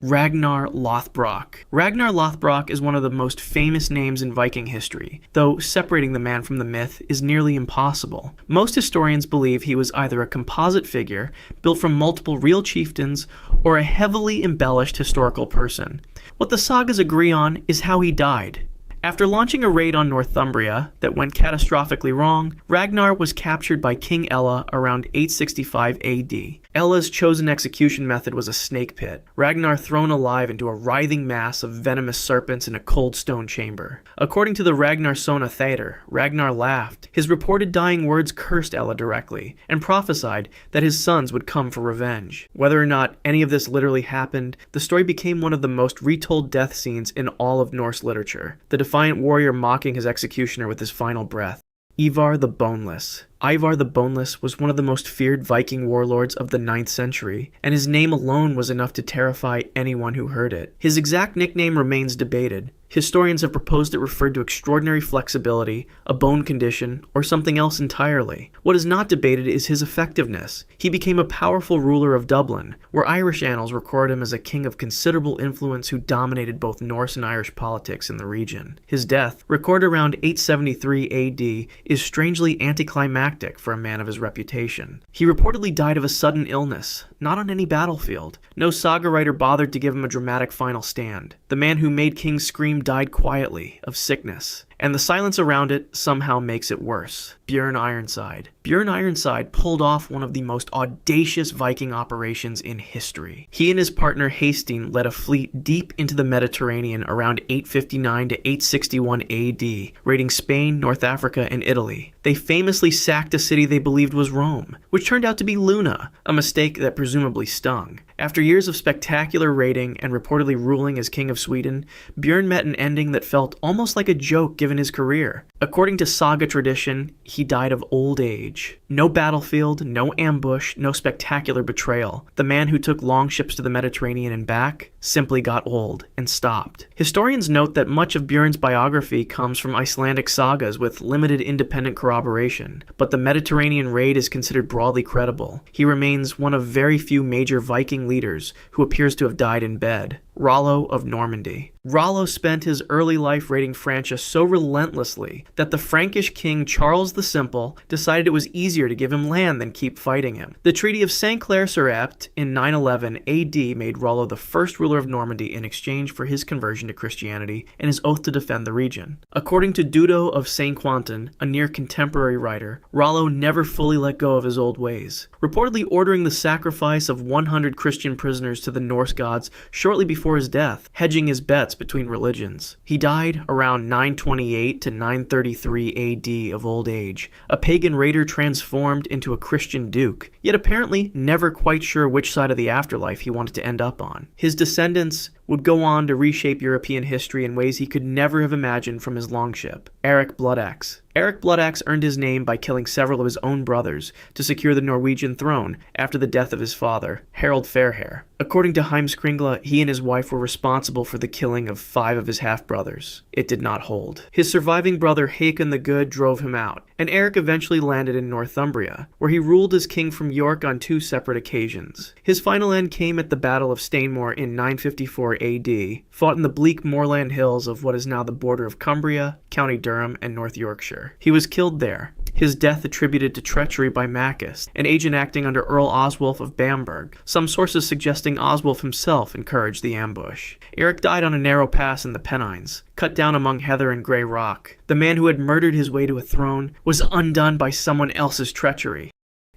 Ragnar Lothbrok. Ragnar Lothbrok is one of the most famous names in Viking history, though separating the man from the myth is nearly impossible. Most historians believe he was either a composite figure, built from multiple real chieftains, or a heavily embellished historical person. What the sagas agree on is how he died. After launching a raid on Northumbria that went catastrophically wrong, Ragnar was captured by King Ella around 865 AD. Ella's chosen execution method was a snake pit, Ragnar thrown alive into a writhing mass of venomous serpents in a cold stone chamber. According to the Ragnar Sona Theater, Ragnar laughed. His reported dying words cursed Ella directly, and prophesied that his sons would come for revenge. Whether or not any of this literally happened, the story became one of the most retold death scenes in all of Norse literature, the defiant warrior mocking his executioner with his final breath. Ivar the Boneless. Ivar the Boneless was one of the most feared Viking warlords of the 9th century, and his name alone was enough to terrify anyone who heard it. His exact nickname remains debated. Historians have proposed it referred to extraordinary flexibility, a bone condition, or something else entirely. What is not debated is his effectiveness. He became a powerful ruler of Dublin, where Irish annals record him as a king of considerable influence who dominated both Norse and Irish politics in the region. His death, recorded around 873 AD, is strangely anticlimactic for a man of his reputation. He reportedly died of a sudden illness, not on any battlefield. No saga writer bothered to give him a dramatic final stand. The man who made kings scream died quietly, of sickness, and the silence around it somehow makes it worse. Bjorn Ironside. Bjorn Ironside pulled off one of the most audacious Viking operations in history. He and his partner Hasting led a fleet deep into the Mediterranean around 859 to 861 AD, raiding Spain, North Africa, and Italy. They famously sacked a city they believed was Rome, which turned out to be Luna, a mistake that presumably stung. After years of spectacular raiding and reportedly ruling as King of Sweden, Bjorn met an ending that felt almost like a joke given his career. According to saga tradition, he died of old age. No battlefield, no ambush, no spectacular betrayal. The man who took longships to the Mediterranean and back simply got old and stopped. Historians note that much of Bjorn's biography comes from Icelandic sagas with limited independent corroboration, but the Mediterranean raid is considered broadly credible. He remains one of very few major Viking leaders who appears to have died in bed. Rollo of Normandy. Rollo spent his early life raiding Francia so relentlessly that the Frankish king Charles the Simple decided it was easier to give him land than keep fighting him. The Treaty of Saint-Clair-sur-Epte in 911 AD made Rollo the first ruler of Normandy in exchange for his conversion to Christianity and his oath to defend the region. According to Dudo of Saint-Quentin, a near contemporary writer, Rollo never fully let go of his old ways, reportedly ordering the sacrifice of 100 Christian prisoners to the Norse gods shortly before his death, hedging his bets between religions. He died around 928 to 933 AD of old age, a pagan raider transformed into a Christian duke, yet apparently never quite sure which side of the afterlife he wanted to end up on. His descendants would go on to reshape European history in ways he could never have imagined from his longship. Erik Bloodaxe. Erik Bloodaxe earned his name by killing several of his own brothers to secure the Norwegian throne after the death of his father, Harald Fairhair. According to Heimskringla, he and his wife were responsible for the killing of 5 of his half-brothers. It did not hold. His surviving brother Haakon the Good drove him out, and Erik eventually landed in Northumbria, where he ruled as king from York on 2 separate occasions. His final end came at the Battle of Stainmore in 954 AD, fought in the bleak moorland hills of what is now the border of Cumbria, County Durham, and North Yorkshire. He was killed there, his death attributed to treachery by Maccus, an agent acting under Earl Oswulf of Bamberg, some sources suggesting Oswulf himself encouraged the ambush. Erik died on a narrow pass in the Pennines, cut down among heather and grey rock. The man who had murdered his way to a throne was undone by someone else's treachery.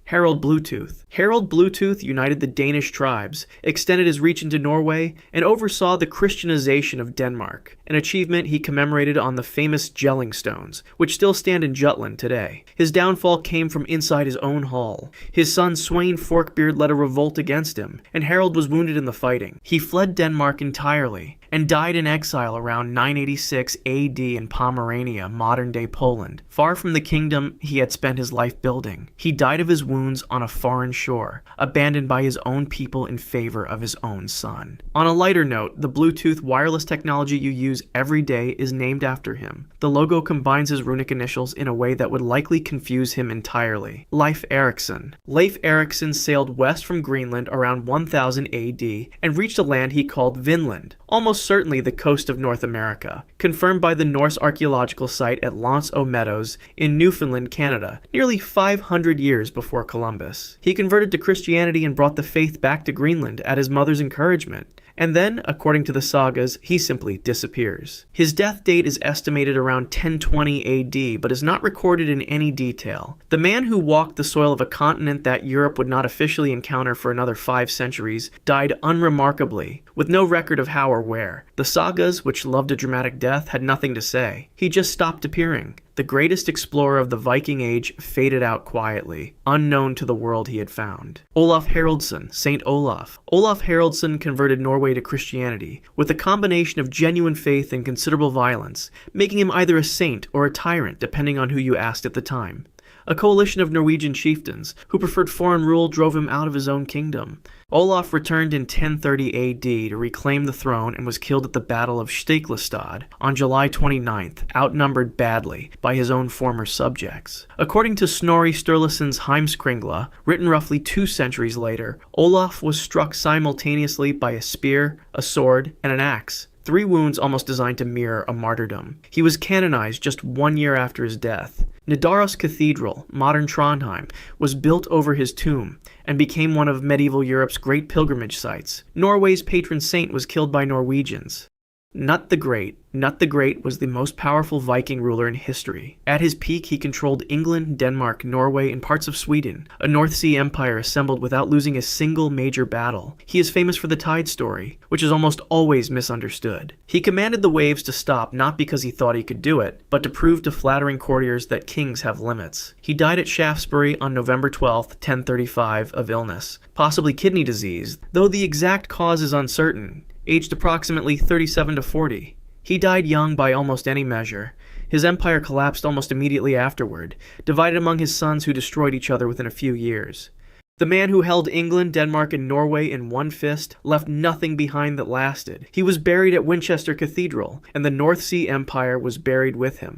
Harald Bluetooth. Harald Bluetooth united the Danish tribes, extended his reach into Norway, and oversaw the Christianization of Denmark, an achievement he commemorated on the famous Jelling Stones, which still stand in Jutland today. His downfall came from inside his own hall. His son Sweyn Forkbeard led a revolt against him, and Harald was wounded in the fighting. He fled Denmark entirely, and died in exile around 986 AD in Pomerania, modern-day Poland, far from the kingdom he had spent his life building. He died of his wounds on a foreign shore, abandoned by his own people in favor of his own son. On a lighter note, the Bluetooth wireless technology you use every day is named after him. The logo combines his runic initials in a way that would likely confuse him entirely. Leif Erikson. Leif Erikson sailed west from Greenland around 1000 AD and reached a land he called Vinland, almost certainly the coast of North America, confirmed by the Norse archaeological site at L'Anse aux Meadows in Newfoundland, Canada, nearly 500 years before Columbus. He converted to Christianity and brought the faith back to Greenland at his mother's encouragement. And then, according to the sagas, he simply disappears. His death date is estimated around 1020 AD, but is not recorded in any detail. The man who walked the soil of a continent that Europe would not officially encounter for another 5 centuries died unremarkably, with no record of how or where. The sagas, which loved a dramatic death, had nothing to say. He just stopped appearing. The greatest explorer of the Viking Age faded out quietly, unknown to the world he had found. Olaf Haraldsson, Saint Olaf. Olaf Haraldsson converted Norway to Christianity, with a combination of genuine faith and considerable violence, making him either a saint or a tyrant depending on who you asked at the time. A coalition of Norwegian chieftains who preferred foreign rule drove him out of his own kingdom. Olaf returned in 1030 AD to reclaim the throne and was killed at the Battle of Stiklestad on July 29th, outnumbered badly by his own former subjects. According to Snorri Sturluson's Heimskringla, written roughly 2 centuries later, Olaf was struck simultaneously by a spear, a sword, and an axe. 3 wounds almost designed to mirror a martyrdom. He was canonized just 1 year after his death. Nidaros Cathedral, modern Trondheim, was built over his tomb and became one of medieval Europe's great pilgrimage sites. Norway's patron saint was killed by Norwegians. Cnut the Great. Cnut the Great was the most powerful Viking ruler in history. At his peak, he controlled England, Denmark, Norway, and parts of Sweden, a North Sea empire assembled without losing a single major battle. He is famous for the tide story, which is almost always misunderstood. He commanded the waves to stop not because he thought he could do it, but to prove to flattering courtiers that kings have limits. He died at Shaftesbury on November 12, 1035, of illness, possibly kidney disease, though the exact cause is uncertain. Aged approximately 37 to 40. He died young by almost any measure. His empire collapsed almost immediately afterward, divided among his sons who destroyed each other within a few years. The man who held England, Denmark, and Norway in one fist left nothing behind that lasted. He was buried at Winchester Cathedral, and the North Sea Empire was buried with him.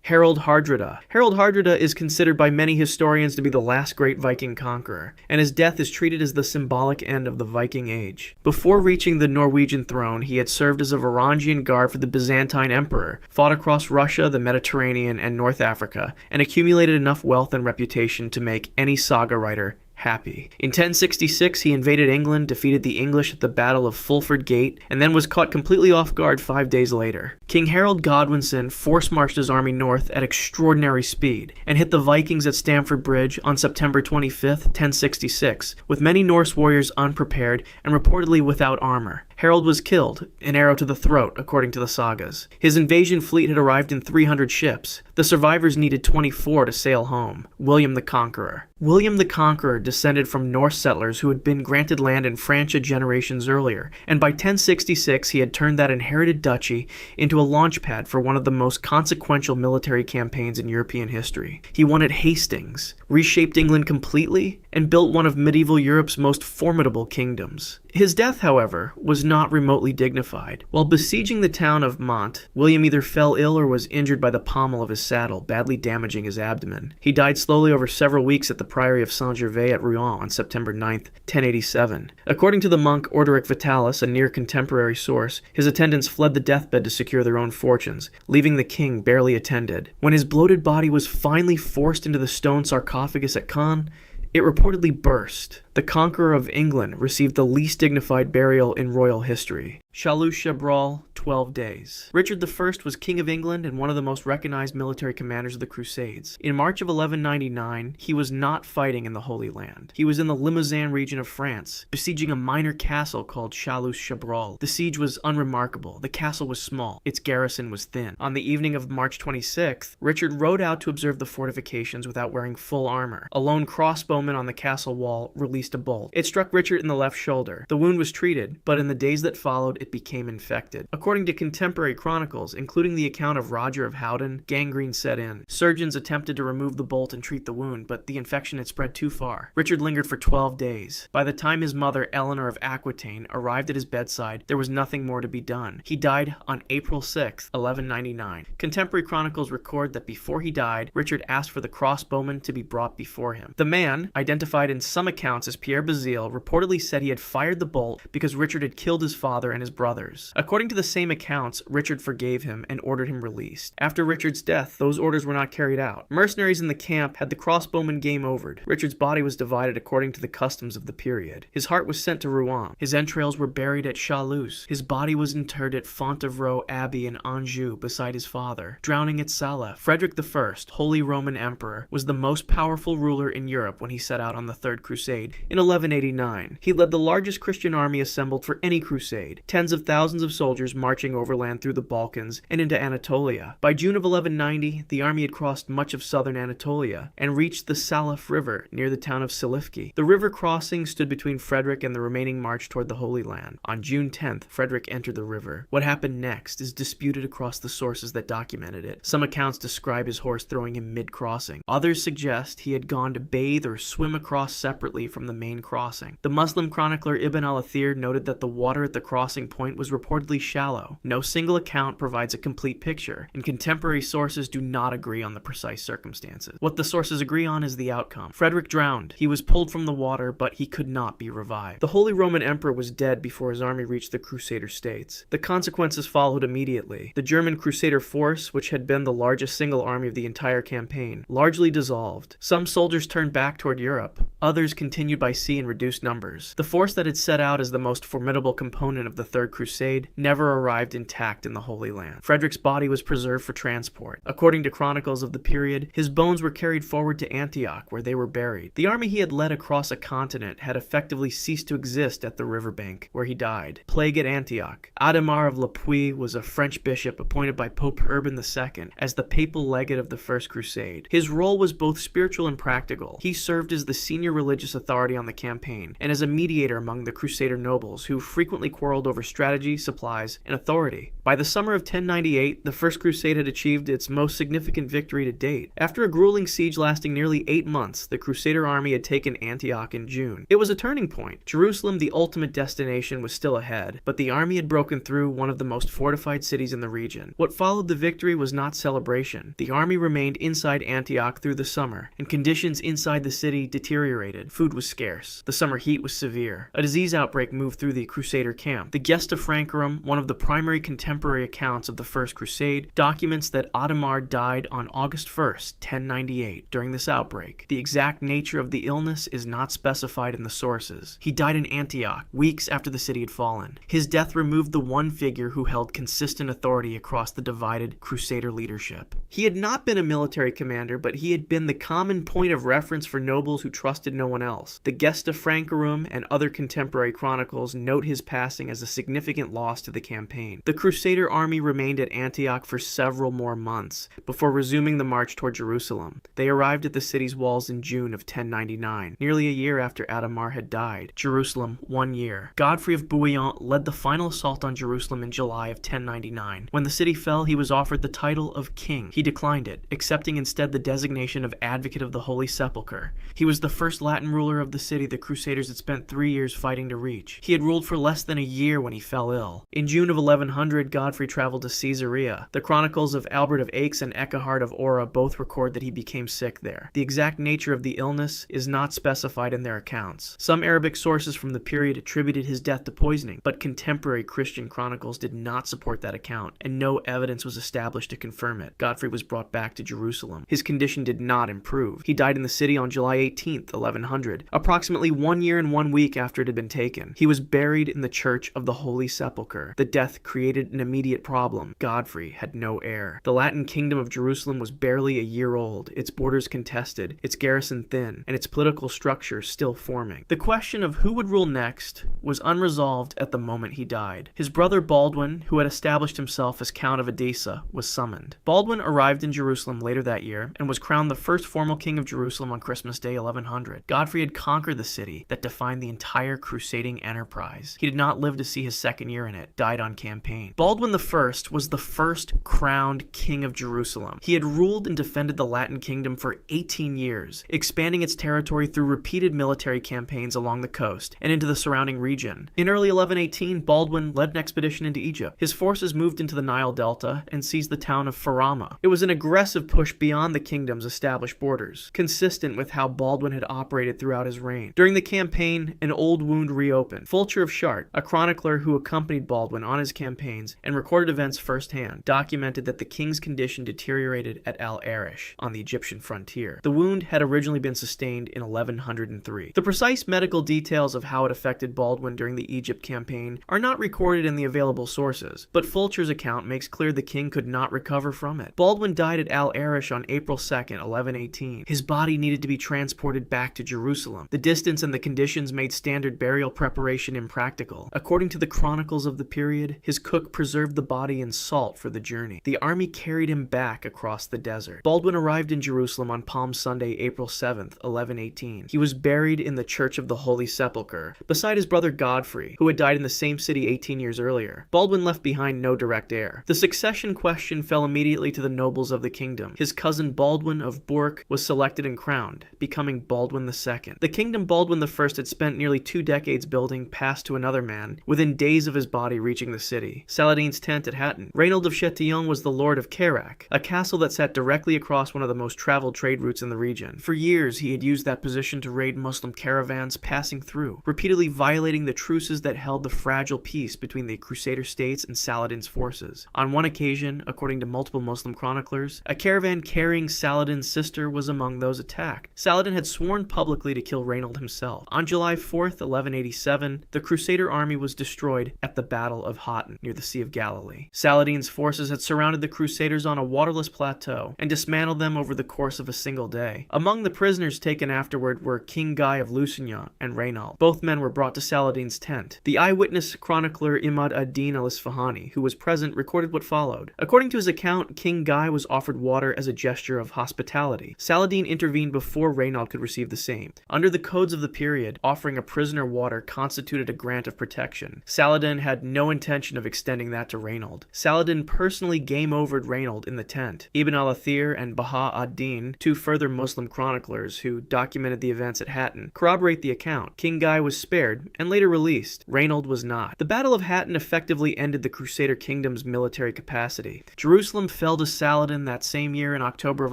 Harald Hardrada. Harald Hardrada is considered by many historians to be the last great Viking conqueror, and his death is treated as the symbolic end of the Viking Age. Before reaching the Norwegian throne, he had served as a Varangian guard for the Byzantine emperor, fought across Russia, the Mediterranean, and North Africa, and accumulated enough wealth and reputation to make any saga writer happy. In 1066, he invaded England, defeated the English at the Battle of Fulford Gate, and then was caught completely off guard 5 days later. King Harold Godwinson force-marched his army north at extraordinary speed, and hit the Vikings at Stamford Bridge on September 25, 1066, with many Norse warriors unprepared and reportedly without armor. Harold was killed, an arrow to the throat, according to the sagas. His invasion fleet had arrived in 300 ships. The survivors needed 24 to sail home. William the Conqueror. William the Conqueror descended from Norse settlers who had been granted land in Francia generations earlier, and by 1066 he had turned that inherited duchy into a launchpad for one of the most consequential military campaigns in European history. He won at Hastings, reshaped England completely, and built one of medieval Europe's most formidable kingdoms. His death, however, was not remotely dignified. While besieging the town of Mantes, William either fell ill or was injured by the pommel of his saddle, badly damaging his abdomen. He died slowly over several weeks at the priory of Saint-Gervais at Rouen on September 9, 1087. According to the monk Orderic Vitalis, a near-contemporary source, his attendants fled the deathbed to secure their own fortunes, leaving the king barely attended. When his bloated body was finally forced into the stone sarcophagus at Caen, it reportedly burst. The conqueror of England received the least dignified burial in royal history. Châlus-Chabrol, 12 days. Richard I was King of England and one of the most recognized military commanders of the Crusades. In March of 1199, he was not fighting in the Holy Land. He was in the Limousin region of France, besieging a minor castle called Châlus-Chabrol. The siege was unremarkable. The castle was small. Its garrison was thin. On the evening of March 26th, Richard rode out to observe the fortifications without wearing full armor. A lone crossbow crossbowmen on the castle wall released a bolt. It struck Richard in the left shoulder. The wound was treated, but in the days that followed, it became infected. According to contemporary chronicles, including the account of Roger of Howden, gangrene set in. Surgeons attempted to remove the bolt and treat the wound, but the infection had spread too far. Richard lingered for 12 days. By the time his mother, Eleanor of Aquitaine, arrived at his bedside, there was nothing more to be done. He died on April 6, 1199. Contemporary chronicles record that before he died, Richard asked for the crossbowman to be brought before him. The man, identified in some accounts as Pierre Bazile, reportedly said he had fired the bolt because Richard had killed his father and his brothers. According to the same accounts, Richard forgave him and ordered him released. After Richard's death, those orders were not carried out. Mercenaries in the camp had the crossbowman game overed. Richard's body was divided according to the customs of the period. His heart was sent to Rouen. His entrails were buried at Châlus. His body was interred at Fontevraud Abbey in Anjou beside his father. Drowning at Sala, Frederick I, Holy Roman Emperor, was the most powerful ruler in Europe when he set out on the Third Crusade in 1189. He led the largest Christian army assembled for any crusade, tens of thousands of soldiers marching overland through the Balkans and into Anatolia. By June of 1190, the army had crossed much of southern Anatolia and reached the Salaf River near the town of Silifke. The river crossing stood between Frederick and the remaining march toward the Holy Land. On June 10th, Frederick entered the river. What happened next is disputed across the sources that documented it. Some accounts describe his horse throwing him mid-crossing. Others suggest he had gone to bathe or swim across separately from the main crossing. The Muslim chronicler Ibn al-Athir noted that the water at the crossing point was reportedly shallow. No single account provides a complete picture, and contemporary sources do not agree on the precise circumstances. What the sources agree on is the outcome. Frederick drowned. He was pulled from the water, but he could not be revived. The Holy Roman Emperor was dead before his army reached the Crusader states. The consequences followed immediately. The German Crusader force, which had been the largest single army of the entire campaign, largely dissolved. Some soldiers turned back toward Europe. Others continued by sea in reduced numbers. The force that had set out as the most formidable component of the Third Crusade never arrived intact in the Holy Land. Frederick's body was preserved for transport. According to chronicles of the period, his bones were carried forward to Antioch, where they were buried. The army he had led across a continent had effectively ceased to exist at the riverbank, where he died. Plague at Antioch. Ademar of Le Puy was a French bishop appointed by Pope Urban II as the papal legate of the First Crusade. His role was both spiritual and practical. He served as the senior religious authority on the campaign and as a mediator among the Crusader nobles, who frequently quarreled over strategy, supplies, and authority. By the summer of 1098, the First Crusade had achieved its most significant victory to date. After a grueling siege lasting nearly 8 months, the Crusader army had taken Antioch in June. It was a turning point. Jerusalem, the ultimate destination, was still ahead, but the army had broken through one of the most fortified cities in the region. What followed the victory was not celebration. The army remained inside Antioch through the summer, and conditions inside the city deteriorated. Food was scarce. The summer heat was severe. A disease outbreak moved through the Crusader camp. The Gesta Francorum, one of the primary contemporary accounts of the First Crusade, documents that Ademar died on August 1st, 1098, during this outbreak. The exact nature of the illness is not specified in the sources. He died in Antioch, weeks after the city had fallen. His death removed the one figure who held consistent authority across the divided Crusader leadership. He had not been a military commander, but he had been the common point of reference for nobles who trusted no one else. The Gesta Francorum and other contemporary chronicles note his passing as a significant loss to the campaign. The Crusader army remained at Antioch for several more months before resuming the march toward Jerusalem. They arrived at the city's walls in June of 1099, nearly a year after Ademar had died. Jerusalem, 1 year. Godfrey of Bouillon led the final assault on Jerusalem in July of 1099. When the city fell, he was offered the title of king. He declined it, accepting instead the designation of Advocate of the Holy Sepulchre. He was the first Latin ruler of the city the Crusaders had spent 3 years fighting to reach. He had ruled for less than a year when he fell ill. In June of 1100, Godfrey traveled to Caesarea. The chronicles of Albert of Aix and Echehard of Ora both record that he became sick there. The exact nature of the illness is not specified in their accounts. Some Arabic sources from the period attributed his death to poisoning, but contemporary Christian chronicles did not support that account, and no evidence was established to confirm it. Godfrey was brought back to Jerusalem. His condition did not improve. He died in the city on July 18th, 1100, approximately 1 year and 1 week after it had been taken. He was buried in the Church of the Holy Sepulchre. The death created an immediate problem. Godfrey had no heir. The Latin kingdom of Jerusalem was barely a year old, its borders contested, its garrison thin, and its political structure still forming. The question of who would rule next was unresolved at the moment he died. His brother Baldwin, who had established himself as Count of Edessa, was summoned. Baldwin arrived in Jerusalem later that year and was crowned the first formal king of Jerusalem on Christmas Day Sunday 1100. Godfrey had conquered the city that defined the entire crusading enterprise. He did not live to see his second year in it, died on campaign. Baldwin I was the first crowned king of Jerusalem. He had ruled and defended the Latin kingdom for 18 years, expanding its territory through repeated military campaigns along the coast and into the surrounding region. In early 1118, Baldwin led an expedition into Egypt. His forces moved into the Nile Delta and seized the town of Farama. It was an aggressive push beyond the kingdom's established borders, consistent with how Baldwin had operated throughout his reign. During the campaign, an old wound reopened. Fulcher of Chartres, a chronicler who accompanied Baldwin on his campaigns and recorded events firsthand, documented that the king's condition deteriorated at Al Arish on the Egyptian frontier. The wound had originally been sustained in 1103. The precise medical details of how it affected Baldwin during the Egypt campaign are not recorded in the available sources, but Fulcher's account makes clear the king could not recover from it. Baldwin died at Al Arish on April 2nd, 1118. His body needed to be transported back to Jerusalem. The distance and the conditions made standard burial preparation impractical. According to the chronicles of the period, his cook preserved the body in salt for the journey. The army carried him back across the desert. Baldwin arrived in Jerusalem on Palm Sunday, April 7th, 1118. He was buried in the Church of the Holy Sepulchre, beside his brother Godfrey, who had died in the same city 18 years earlier. Baldwin left behind no direct heir. The succession question fell immediately to the nobles of the kingdom. His cousin Baldwin of Bourke was selected and crowned, becoming Baldwin II. The kingdom Baldwin I had spent nearly 2 decades building passed to another man, within days of his body reaching the city. Saladin's tent at Hattin. Raynald of Châtillon was the lord of Kerak, a castle that sat directly across one of the most traveled trade routes in the region. For years, he had used that position to raid Muslim caravans passing through, repeatedly violating the truces that held the fragile peace between the Crusader states and Saladin's forces. On one occasion, according to multiple Muslim chroniclers, a caravan carrying Saladin's sister was among those attacked. Saladin had sworn publicly to kill Raynald himself. On July 4th, 1187, the Crusader army was destroyed at the Battle of Hattin, near the Sea of Galilee. Saladin's forces had surrounded the Crusaders on a waterless plateau and dismantled them over the course of a single day. Among the prisoners taken afterward were King Guy of Lusignan and Raynald. Both men were brought to Saladin's tent. The eyewitness chronicler Imad ad-Din al-Isfahani, who was present, recorded what followed. According to his account, King Guy was offered water as a gesture of hospitality. Saladin intervened before Raynald could receive the same. Under the codes of the period, offering a prisoner water constituted a grant of protection. Saladin had no intention of extending that to Raynald. Saladin personally game-overed Raynald in the tent. Ibn al-Athir and Baha ad-Din, 2 further Muslim chroniclers who documented the events at Hattin, corroborate the account. King Guy was spared and later released. Raynald was not. The Battle of Hattin effectively ended the Crusader kingdom's military capacity. Jerusalem fell to Saladin that same year in October of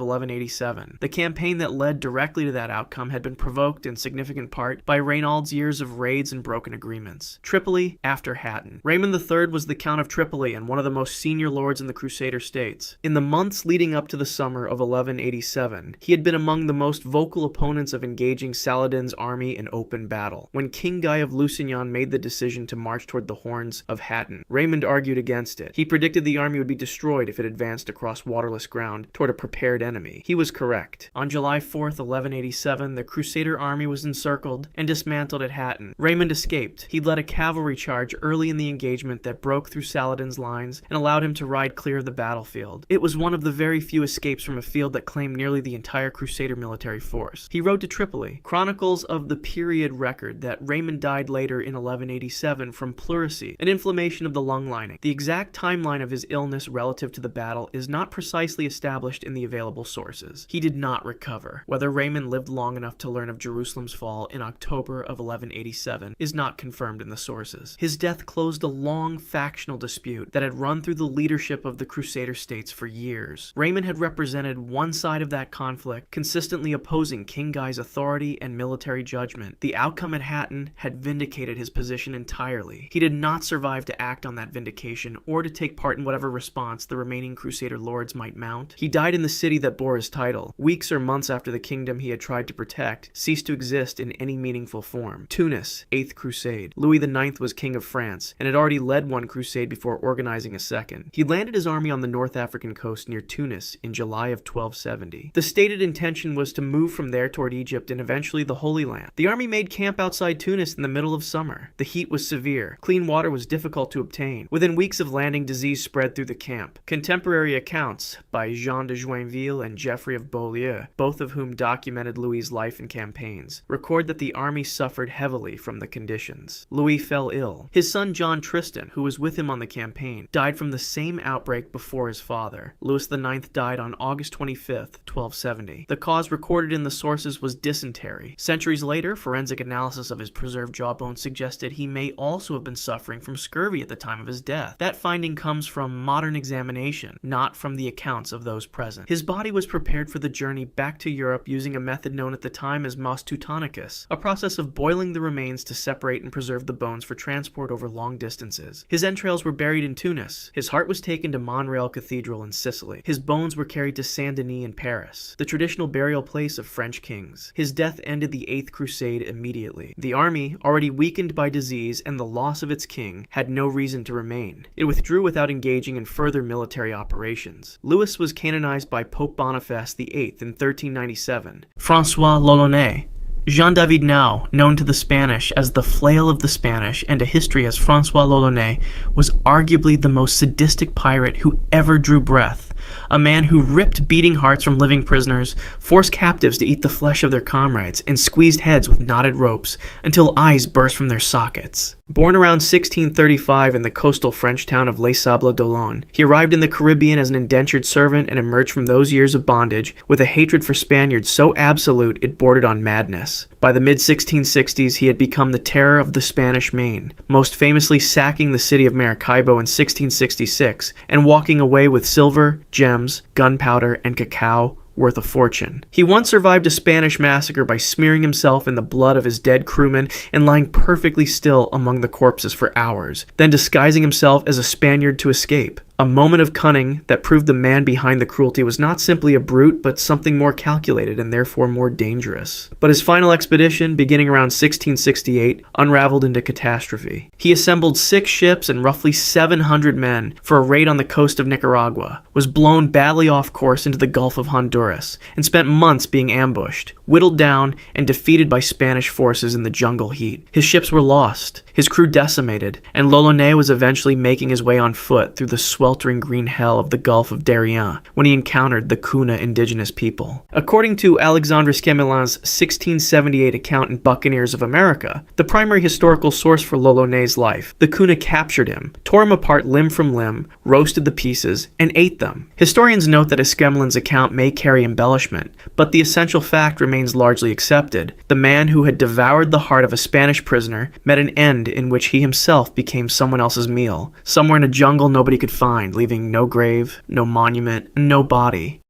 1187. The campaign that led directly to that outcome had been provoked in significant part by Raynald's years of raids and broken agreements. Tripoli after Hattin. Raymond III was the Count of Tripoli and one of the most senior lords in the Crusader states. In the months leading up to the summer of 1187, he had been among the most vocal opponents of engaging Saladin's army in open battle. When King Guy of Lusignan made the decision to march toward the horns of Hattin, Raymond argued against it. He predicted the army would be destroyed if it advanced across waterless ground toward a prepared enemy. He was correct. On July 4th, 1187, the Crusader army was encircled and dismantled at Hattin. Raymond escaped. He led a cavalry charge early in the engagement that broke through Saladin's lines and allowed him to ride clear of the battlefield. It was one of the very few escapes from a field that claimed nearly the entire Crusader military force. He rode to Tripoli. Chronicles of the period record that Raymond died later in 1187 from pleurisy, an inflammation of the lung lining. The exact timeline of his illness relative to the battle is not precisely established in the available sources. He did not recover. Whether Raymond lived long enough to learn of Jerusalem's fall in October of 1187 is not confirmed in the sources. His death closed a long factional dispute that had run through the leadership of the Crusader states for years. Raymond had represented one side of that conflict, consistently opposing King Guy's authority and military judgment. The outcome at Hattin had vindicated his position entirely. He did not survive to act on that vindication or to take part in whatever response the remaining Crusader lords might mount. He died in the city that bore his title, weeks or months after the kingdom he had tried to protect ceased to exist in any meaningful form. Tunis, 8th Crusade. Louis IX was king of France and had already led one crusade before organizing a second. He landed his army on the North African coast near Tunis in July of 1270. The stated intention was to move from there toward Egypt and eventually the Holy Land. The army made camp outside Tunis in the middle of summer. The heat was severe. Clean water was difficult to obtain. Within weeks of landing, disease spread through the camp. Contemporary accounts by Jean de Joinville and Geoffrey of Beaulieu, both of whom documented documented Louis's life and campaigns, record that the army suffered heavily from the conditions. Louis fell ill. His son John Tristan, who was with him on the campaign, died from the same outbreak before his father. Louis IX died on August 25th, 1270. The cause recorded in the sources was dysentery. Centuries later, forensic analysis of his preserved jawbone suggested he may also have been suffering from scurvy at the time of his death. That finding comes from modern examination, not from the accounts of those present. His body was prepared for the journey back to Europe using a method known at the time as mos teutonicus, a process of boiling the remains to separate and preserve the bones for transport over long distances. His entrails were buried in Tunis. His heart was taken to Monreale Cathedral in Sicily. His bones were carried to Saint-Denis in Paris, the traditional burial place of French kings. His death ended the Eighth Crusade immediately. The army, already weakened by disease and the loss of its king, had no reason to remain. It withdrew without engaging in further military operations. Louis was canonized by Pope Boniface VIII in 1397. François l'Olonnais, Jean-David Nau, known to the Spanish as the Flail of the Spanish and to history as François l'Olonnais, was arguably the most sadistic pirate who ever drew breath. A man who ripped beating hearts from living prisoners, forced captives to eat the flesh of their comrades, and squeezed heads with knotted ropes until eyes burst from their sockets. Born around 1635 in the coastal French town of Les Sables d'Olonne, he arrived in the Caribbean as an indentured servant and emerged from those years of bondage with a hatred for Spaniards so absolute it bordered on madness. By the mid-1660s, he had become the terror of the Spanish Main, most famously sacking the city of Maracaibo in 1666 and walking away with silver, gems, gunpowder, and cacao worth a fortune. He once survived a Spanish massacre by smearing himself in the blood of his dead crewmen and lying perfectly still among the corpses for hours, then disguising himself as a Spaniard to escape. A moment of cunning that proved the man behind the cruelty was not simply a brute, but something more calculated and therefore more dangerous. But his final expedition, beginning around 1668, unraveled into catastrophe. He assembled 6 ships and roughly 700 men for a raid on the coast of Nicaragua, was blown badly off course into the Gulf of Honduras, and spent months being ambushed, whittled down, and defeated by Spanish forces in the jungle heat. His ships were lost, his crew decimated, and l'Olonnais was eventually making his way on foot through the sweltering green hell of the Gulf of Darien when he encountered the Kuna indigenous people. According to Alexandre Scamelin's 1678 account in Buccaneers of America, the primary historical source for l'Olonnais' life, the Kuna captured him, tore him apart limb from limb, roasted the pieces, and ate them. Historians note that Scamelin's account may carry embellishment, but the essential fact remains largely accepted. The man who had devoured the heart of a Spanish prisoner met an end in which he himself became someone else's meal, somewhere in a jungle nobody could find, leaving no grave, no monument, and no body.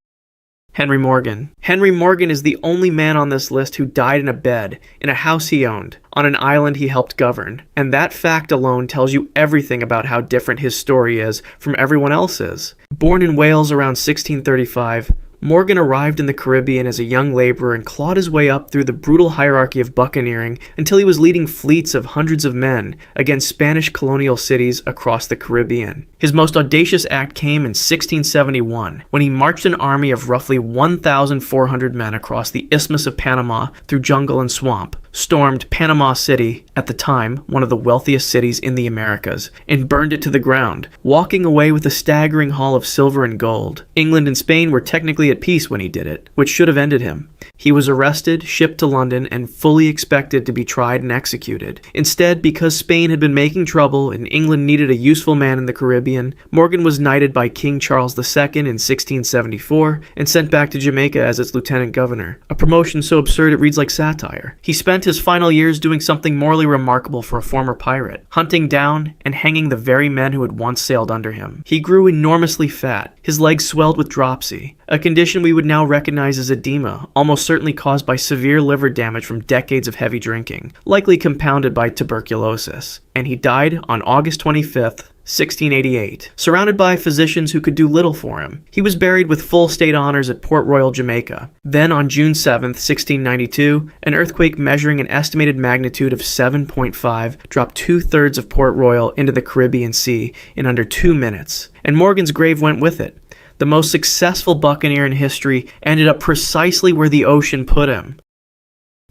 Henry Morgan. Henry Morgan is the only man on this list who died in a bed, in a house he owned, on an island he helped govern. And that fact alone tells you everything about how different his story is from everyone else's. Born in Wales around 1635, Morgan arrived in the Caribbean as a young laborer and clawed his way up through the brutal hierarchy of buccaneering until he was leading fleets of hundreds of men against Spanish colonial cities across the Caribbean. His most audacious act came in 1671, when he marched an army of roughly 1,400 men across the Isthmus of Panama through jungle and swamp, stormed Panama City, at the time one of the wealthiest cities in the Americas, and burned it to the ground, walking away with a staggering haul of silver and gold. England and Spain were technically at peace when he did it, which should have ended him. He was arrested, shipped to London, and fully expected to be tried and executed. Instead, because Spain had been making trouble and England needed a useful man in the Caribbean, Morgan was knighted by King Charles II in 1674 and sent back to Jamaica as its lieutenant governor, a promotion so absurd it reads like satire. He spent his final years doing something morally remarkable for a former pirate, hunting down and hanging the very men who had once sailed under him. He grew enormously fat, his legs swelled with dropsy, a condition we would now recognize as edema, almost certainly caused by severe liver damage from decades of heavy drinking, likely compounded by tuberculosis. And he died on August 25th, 1688, surrounded by physicians who could do little for him. He was buried with full state honors at Port Royal, Jamaica. Then on June 7th, 1692, an earthquake measuring an estimated magnitude of 7.5 dropped 2/3 of Port Royal into the Caribbean Sea in under 2 minutes, and Morgan's grave went with it. The most successful buccaneer in history ended up precisely where the ocean put him.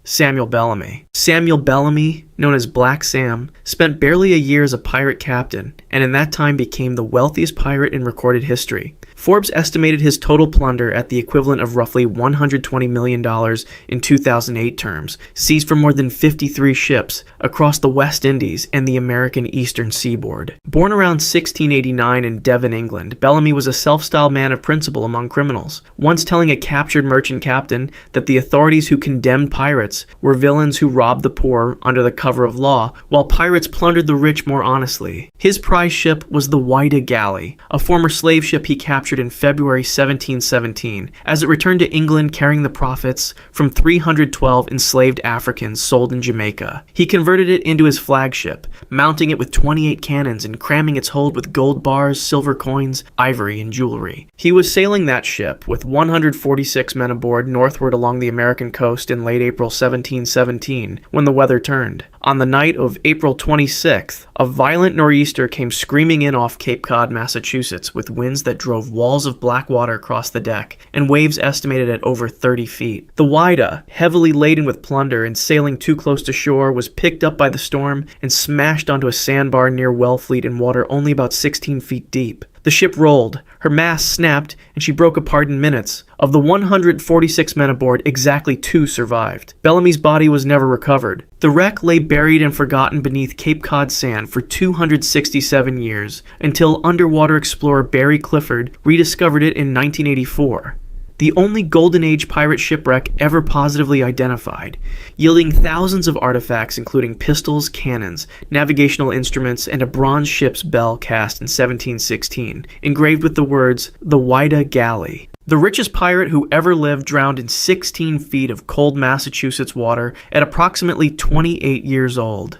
Samuel Bellamy. Samuel Bellamy, known as Black Sam, spent barely a year as a pirate captain, and in that time became the wealthiest pirate in recorded history. Forbes estimated his total plunder at the equivalent of roughly $120 million in 2008 terms, seized from more than 53 ships across the West Indies and the American eastern seaboard. Born around 1689 in Devon, England, Bellamy was a self-styled man of principle among criminals, once telling a captured merchant captain that the authorities who condemned pirates were villains who robbed the poor under the cover of law, while pirates plundered the rich more honestly. His prize ship was the Whydah Galley, a former slave ship he captured in February 1717, as it returned to England carrying the profits from 312 enslaved Africans sold in Jamaica. He converted it into his flagship, mounting it with 28 cannons and cramming its hold with gold bars, silver coins, ivory, and jewelry. He was sailing that ship with 146 men aboard northward along the American coast in late April 1717 when the weather turned. On the night of April 26th, a violent nor'easter came screaming in off Cape Cod, Massachusetts, with winds that drove walls of black water across the deck and waves estimated at over 30 feet. The Whydah, heavily laden with plunder and sailing too close to shore, was picked up by the storm and smashed onto a sandbar near Wellfleet in water only about 16 feet deep. The ship rolled, her mast snapped, and she broke apart in minutes. Of the 146 men aboard, exactly 2 survived. Bellamy's body was never recovered. The wreck lay buried and forgotten beneath Cape Cod sand for 267 years, until underwater explorer Barry Clifford rediscovered it in 1984. The only Golden Age pirate shipwreck ever positively identified, yielding thousands of artifacts including pistols, cannons, navigational instruments, and a bronze ship's bell cast in 1716, engraved with the words, "The Whydah Galley." The richest pirate who ever lived drowned in 16 feet of cold Massachusetts water at approximately 28 years old.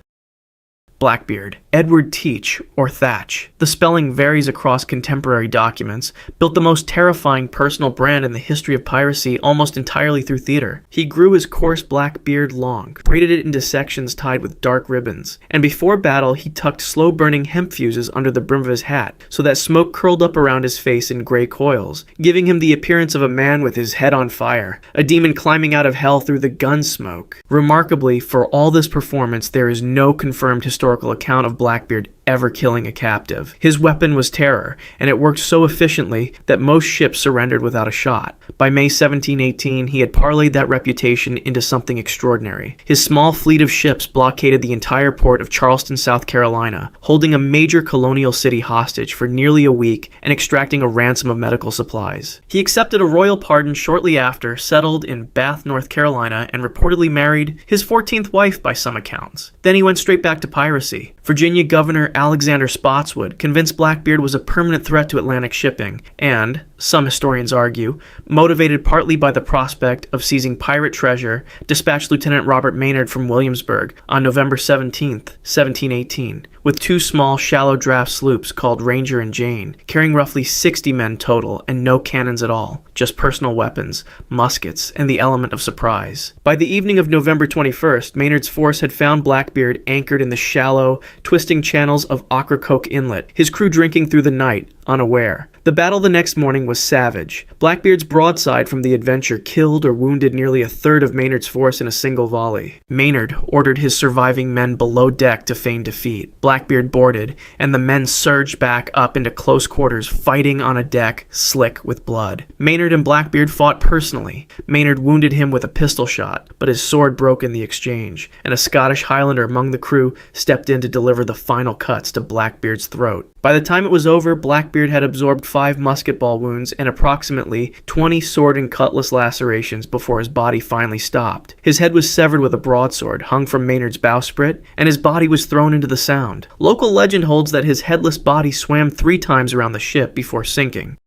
Blackbeard. Edward Teach, or Thatch, the spelling varies across contemporary documents, built the most terrifying personal brand in the history of piracy almost entirely through theater. He grew his coarse black beard long, braided it into sections tied with dark ribbons, and before battle he tucked slow-burning hemp fuses under the brim of his hat so that smoke curled up around his face in gray coils, giving him the appearance of a man with his head on fire, a demon climbing out of hell through the gun smoke. Remarkably, for all this performance, there is no confirmed historical account of Blackbeard ever killing a captive. His weapon was terror, and it worked so efficiently that most ships surrendered without a shot. By May 1718, he had parlayed that reputation into something extraordinary. His small fleet of ships blockaded the entire port of Charleston, South Carolina, holding a major colonial city hostage for nearly a week and extracting a ransom of medical supplies. He accepted a royal pardon shortly after, settled in Bath, North Carolina, and reportedly married his 14th wife by some accounts. Then he went straight back to piracy. Virginia Governor Alexander Spotswood convinced Blackbeard was a permanent threat to Atlantic shipping and, some historians argue, motivated partly by the prospect of seizing pirate treasure, dispatched Lieutenant Robert Maynard from Williamsburg on November 17, 1718, with 2 small shallow draft sloops called Ranger and Jane, carrying roughly 60 men total and no cannons at all, just personal weapons, muskets, and the element of surprise. By the evening of November 21st, Maynard's force had found Blackbeard anchored in the shallow, twisting channels of Ocracoke Inlet, his crew drinking through the night, unaware. The battle the next morning was savage. Blackbeard's broadside from the Adventure killed or wounded nearly a third of Maynard's force in a single volley. Maynard ordered his surviving men below deck to feign defeat. Blackbeard boarded, and the men surged back up into close quarters, fighting on a deck slick with blood. Maynard and Blackbeard fought personally. Maynard wounded him with a pistol shot, but his sword broke in the exchange, and a Scottish Highlander among the crew stepped in to deliver the final cuts to Blackbeard's throat. By the time it was over, Blackbeard had absorbed 5 musket ball wounds and approximately 20 sword and cutlass lacerations before his body finally stopped. His head was severed with a broadsword hung from Maynard's bowsprit, and his body was thrown into the Sound. Local legend holds that his headless body swam 3 times around the ship before sinking.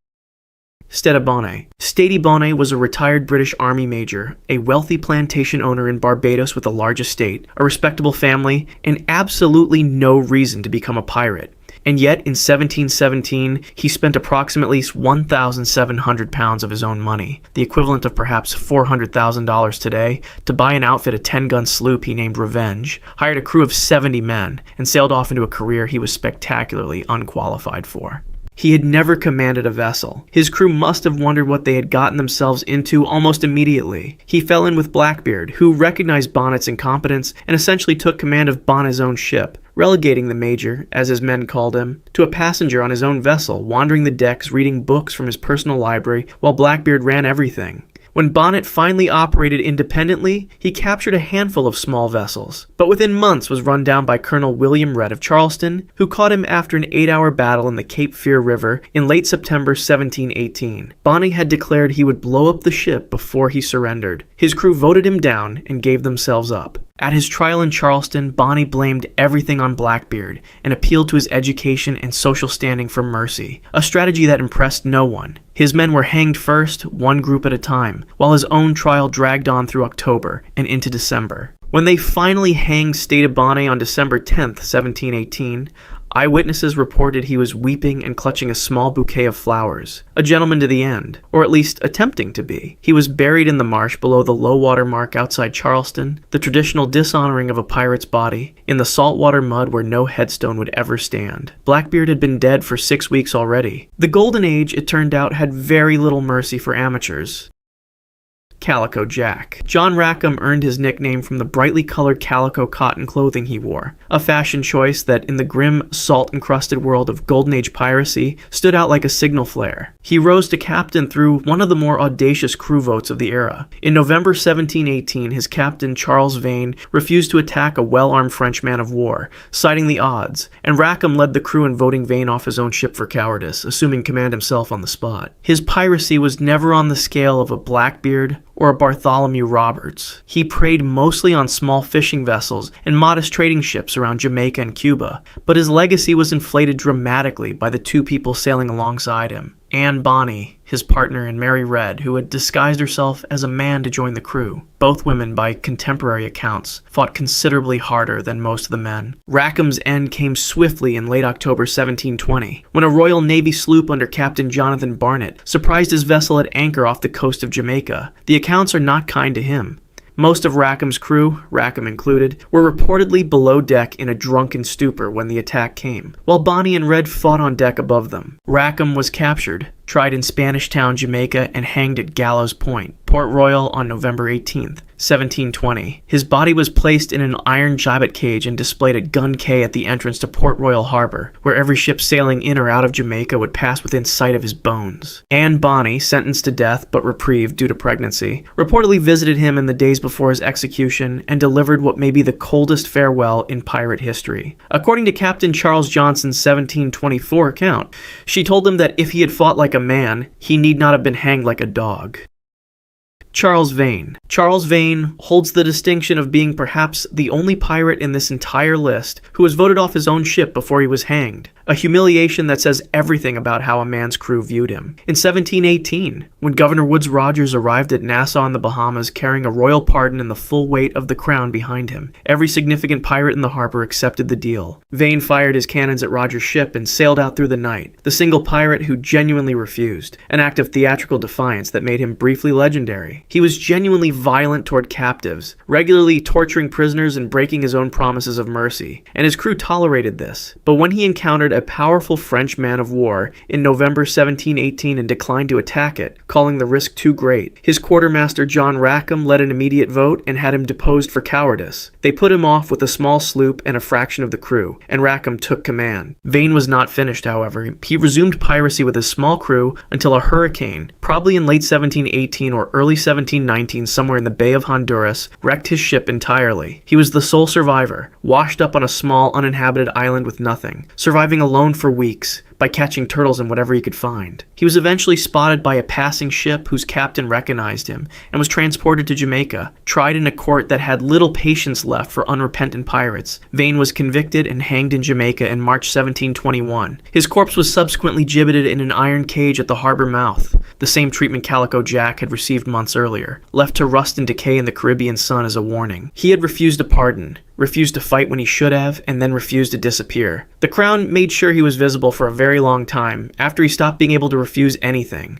Stede Bonnet. Stede Bonnet was a retired British Army major, a wealthy plantation owner in Barbados with a large estate, a respectable family, and absolutely no reason to become a pirate. And yet, in 1717, he spent approximately 1,700 pounds of his own money, the equivalent of perhaps $400,000 today, to buy and outfit a 10-gun sloop he named Revenge, hired a crew of 70 men, and sailed off into a career he was spectacularly unqualified for. He had never commanded a vessel. His crew must have wondered what they had gotten themselves into almost immediately. He fell in with Blackbeard, who recognized Bonnet's incompetence and essentially took command of Bonnet's own ship, relegating the Major, as his men called him, to a passenger on his own vessel, wandering the decks reading books from his personal library while Blackbeard ran everything. When Bonnet finally operated independently, he captured a handful of small vessels, but within months was run down by Colonel William Rhett of Charleston, who caught him after an 8-hour battle in the Cape Fear River in late September 1718. Bonnet had declared he would blow up the ship before he surrendered. His crew voted him down and gave themselves up. At his trial in Charleston, Bonnet blamed everything on Blackbeard and appealed to his education and social standing for mercy, a strategy that impressed no one. His men were hanged first, one group at a time, while his own trial dragged on through October and into December. When they finally hanged Stede Bonnet on December 10th, 1718, eyewitnesses reported he was weeping and clutching a small bouquet of flowers, a gentleman to the end, or at least attempting to be. He was buried in the marsh below the low water mark outside Charleston, the traditional dishonoring of a pirate's body, in the saltwater mud where no headstone would ever stand. Blackbeard had been dead for 6 weeks already. The Golden Age, it turned out, had very little mercy for amateurs. Calico Jack. John Rackham earned his nickname from the brightly colored calico cotton clothing he wore, a fashion choice that in the grim, salt-encrusted world of Golden Age piracy stood out like a signal flare. He rose to captain through one of the more audacious crew votes of the era. In November 1718, his captain Charles Vane refused to attack a well-armed French man of war, citing the odds, and Rackham led the crew in voting Vane off his own ship for cowardice, assuming command himself on the spot. His piracy was never on the scale of a Blackbeard or a Bartholomew Roberts. He preyed mostly on small fishing vessels and modest trading ships around Jamaica and Cuba, but his legacy was inflated dramatically by the two people sailing alongside him. Anne Bonny, his partner, and Mary Red, who had disguised herself as a man to join the crew. Both women, by contemporary accounts, fought considerably harder than most of the men. Rackham's end came swiftly in late October 1720, when a Royal Navy sloop under Captain Jonathan Barnett surprised his vessel at anchor off the coast of Jamaica. The accounts are not kind to him. Most of Rackham's crew, Rackham included, were reportedly below deck in a drunken stupor when the attack came, while Bonny and Red fought on deck above them. Rackham was captured, tried in Spanish Town, Jamaica, and hanged at Gallows Point, Port Royal, on November 18th, 1720. His body was placed in an iron gibbet cage and displayed at Gun Cay at the entrance to Port Royal Harbor, where every ship sailing in or out of Jamaica would pass within sight of his bones. Anne Bonny, sentenced to death but reprieved due to pregnancy, reportedly visited him in the days before his execution and delivered what may be the coldest farewell in pirate history. According to Captain Charles Johnson's 1724 account, she told him that if he had fought like a man, he need not have been hanged like a dog. Charles Vane. Charles Vane holds the distinction of being perhaps the only pirate in this entire list who was voted off his own ship before he was hanged, a humiliation that says everything about how a man's crew viewed him. In 1718, when Governor Woodes Rogers arrived at Nassau in the Bahamas carrying a royal pardon and the full weight of the crown behind him, every significant pirate in the harbor accepted the deal. Vane fired his cannons at Rogers' ship and sailed out through the night, the single pirate who genuinely refused, an act of theatrical defiance that made him briefly legendary. He was genuinely violent toward captives, regularly torturing prisoners and breaking his own promises of mercy, and his crew tolerated this. But when he encountered a powerful French man of war in November 1718 and declined to attack it, calling the risk too great, his quartermaster John Rackham led an immediate vote and had him deposed for cowardice. They put him off with a small sloop and a fraction of the crew, and Rackham took command. Vane was not finished, however. He resumed piracy with his small crew until a hurricane, probably in late 1718 or early 1719 somewhere in the Bay of Honduras, wrecked his ship entirely. He was the sole survivor, washed up on a small uninhabited island with nothing, surviving alone for weeks by catching turtles and whatever he could find. He was eventually spotted by a passing ship whose captain recognized him and was transported to Jamaica, tried in a court that had little patience left for unrepentant pirates. Vane was convicted and hanged in Jamaica in March 1721. His corpse was subsequently gibbeted in an iron cage at the harbor mouth, the same treatment Calico Jack had received months earlier, left to rust and decay in the Caribbean sun as a warning. He had refused a pardon, refused to fight when he should have, and then refused to disappear. The Crown made sure he was visible for a very long time, after he stopped being able to refuse anything.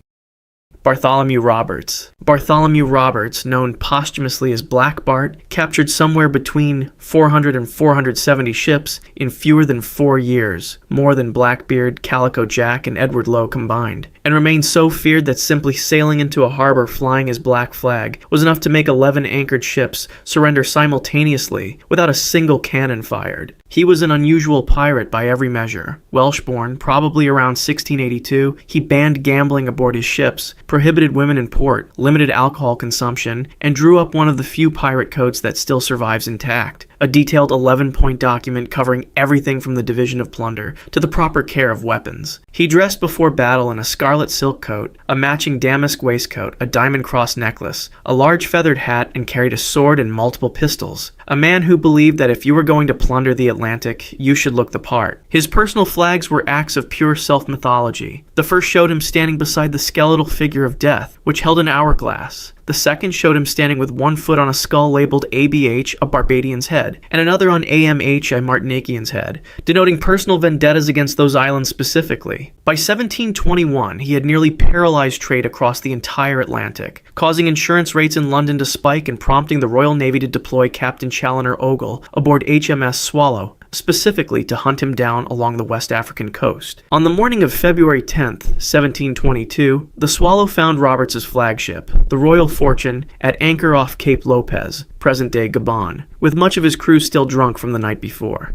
Bartholomew Roberts. Bartholomew Roberts, known posthumously as Black Bart, captured somewhere between 400 and 470 ships in fewer than 4 years, more than Blackbeard, Calico Jack, and Edward Lowe combined, and remained so feared that simply sailing into a harbor flying his black flag was enough to make 11 anchored ships surrender simultaneously without a single cannon fired. He was an unusual pirate by every measure. Welsh-born, probably around 1682, he banned gambling aboard his ships, prohibited women in port, limited alcohol consumption, and drew up one of the few pirate codes that still survives intact, a detailed 11-point document covering everything from the division of plunder to the proper care of weapons. He dressed before battle in a scarlet silk coat, a matching damask waistcoat, a diamond cross necklace, a large feathered hat, and carried a sword and multiple pistols. A man who believed that if you were going to plunder the Atlantic, you should look the part. His personal flags were acts of pure self-mythology. The first showed him standing beside the skeletal figure of Death, which held an hourglass. The second showed him standing with one foot on a skull labeled ABH, a Barbadian's head, and another on AMH, a Martiniquean's head, denoting personal vendettas against those islands specifically. By 1721, he had nearly paralyzed trade across the entire Atlantic, causing insurance rates in London to spike and prompting the Royal Navy to deploy Captain Challoner Ogle aboard HMS Swallow, specifically to hunt him down along the West African coast. On the morning of February 10th, 1722, the Swallow found Roberts's flagship, the Royal Fortune, at anchor off Cape Lopez, present-day Gabon, with much of his crew still drunk from the night before.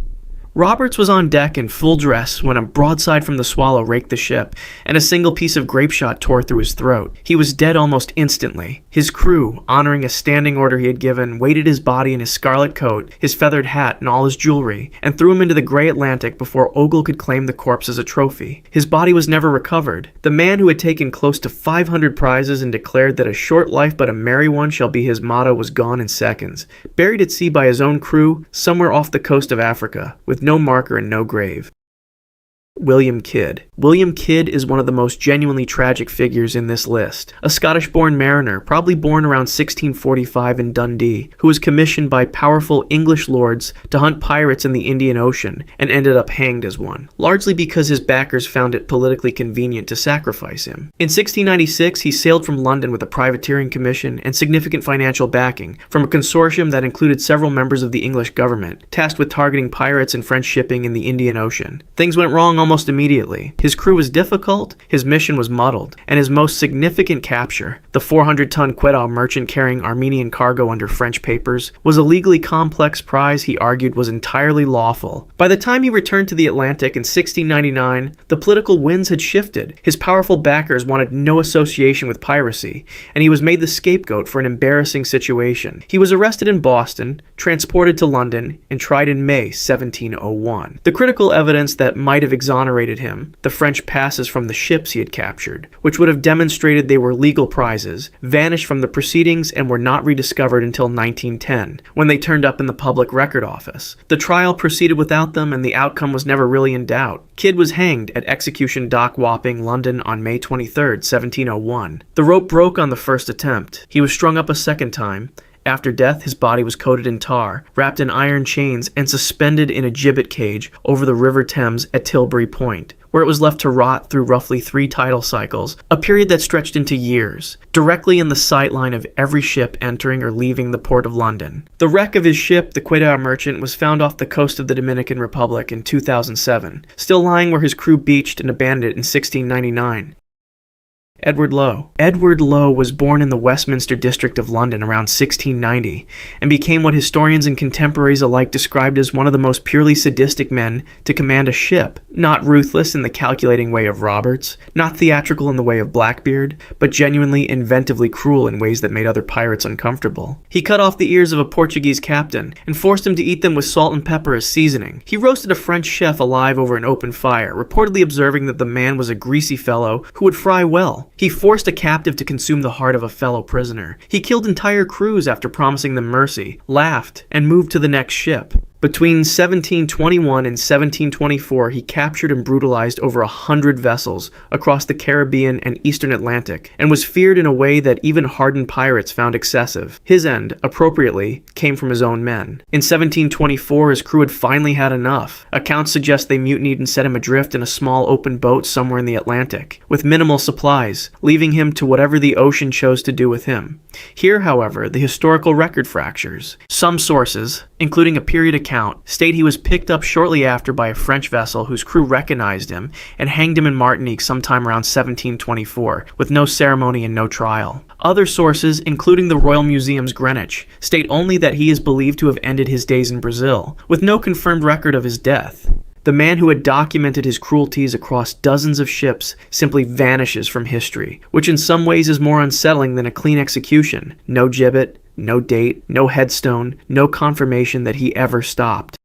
Roberts was on deck in full dress when a broadside from the Swallow raked the ship, and a single piece of grapeshot tore through his throat. He was dead almost instantly. His crew, honoring a standing order he had given, weighted his body in his scarlet coat, his feathered hat, and all his jewelry, and threw him into the grey Atlantic before Ogle could claim the corpse as a trophy. His body was never recovered. The man who had taken close to 500 prizes and declared that a short life but a merry one shall be his motto was gone in seconds, buried at sea by his own crew somewhere off the coast of Africa, with no marker and no grave. William Kidd. William Kidd is one of the most genuinely tragic figures in this list. A Scottish-born mariner, probably born around 1645 in Dundee, who was commissioned by powerful English lords to hunt pirates in the Indian Ocean and ended up hanged as one, largely because his backers found it politically convenient to sacrifice him. In 1696, he sailed from London with a privateering commission and significant financial backing from a consortium that included several members of the English government, tasked with targeting pirates and French shipping in the Indian Ocean. Things went wrong almost immediately. His crew was difficult, his mission was muddled, and his most significant capture, the 400-ton Quedah merchant carrying Armenian cargo under French papers, was a legally complex prize he argued was entirely lawful. By the time he returned to the Atlantic in 1699, the political winds had shifted. His powerful backers wanted no association with piracy, and he was made the scapegoat for an embarrassing situation. He was arrested in Boston, transported to London, and tried in May 1701. The critical evidence that might have exonerated him, the French passes from the ships he had captured, which would have demonstrated they were legal prizes, vanished from the proceedings and were not rediscovered until 1910, when they turned up in the public record office. The trial proceeded without them, and the outcome was never really in doubt. Kidd was hanged at Execution Dock, Wapping, London on May 23, 1701. The rope broke on the first attempt. He was strung up a second time. After death, his body was coated in tar, wrapped in iron chains, and suspended in a gibbet cage over the River Thames at Tilbury Point, where it was left to rot through roughly 3 tidal cycles, a period that stretched into years, directly in the sightline of every ship entering or leaving the port of London. The wreck of his ship, the Quedah Merchant, was found off the coast of the Dominican Republic in 2007, still lying where his crew beached and abandoned it in 1699. Edward Lowe. Edward Lowe was born in the Westminster district of London around 1690 and became what historians and contemporaries alike described as one of the most purely sadistic men to command a ship. Not ruthless in the calculating way of Roberts, not theatrical in the way of Blackbeard, but genuinely inventively cruel in ways that made other pirates uncomfortable. He cut off the ears of a Portuguese captain and forced him to eat them with salt and pepper as seasoning. He roasted a French chef alive over an open fire, reportedly observing that the man was a greasy fellow who would fry well. He forced a captive to consume the heart of a fellow prisoner. He killed entire crews after promising them mercy, laughed, and moved to the next ship. Between 1721 and 1724, he captured and brutalized over 100 vessels across the Caribbean and Eastern Atlantic, and was feared in a way that even hardened pirates found excessive. His end, appropriately, came from his own men. In 1724, his crew had finally had enough. Accounts suggest they mutinied and set him adrift in a small open boat somewhere in the Atlantic, with minimal supplies, leaving him to whatever the ocean chose to do with him. Here, however, the historical record fractures. Some sources, including a period account, state he was picked up shortly after by a French vessel whose crew recognized him and hanged him in Martinique sometime around 1724, with no ceremony and no trial. Other sources, including the Royal Museum's Greenwich, state only that he is believed to have ended his days in Brazil, with no confirmed record of his death. The man who had documented his cruelties across dozens of ships simply vanishes from history, which in some ways is more unsettling than a clean execution. No gibbet, no date, no headstone, no confirmation that he ever stopped.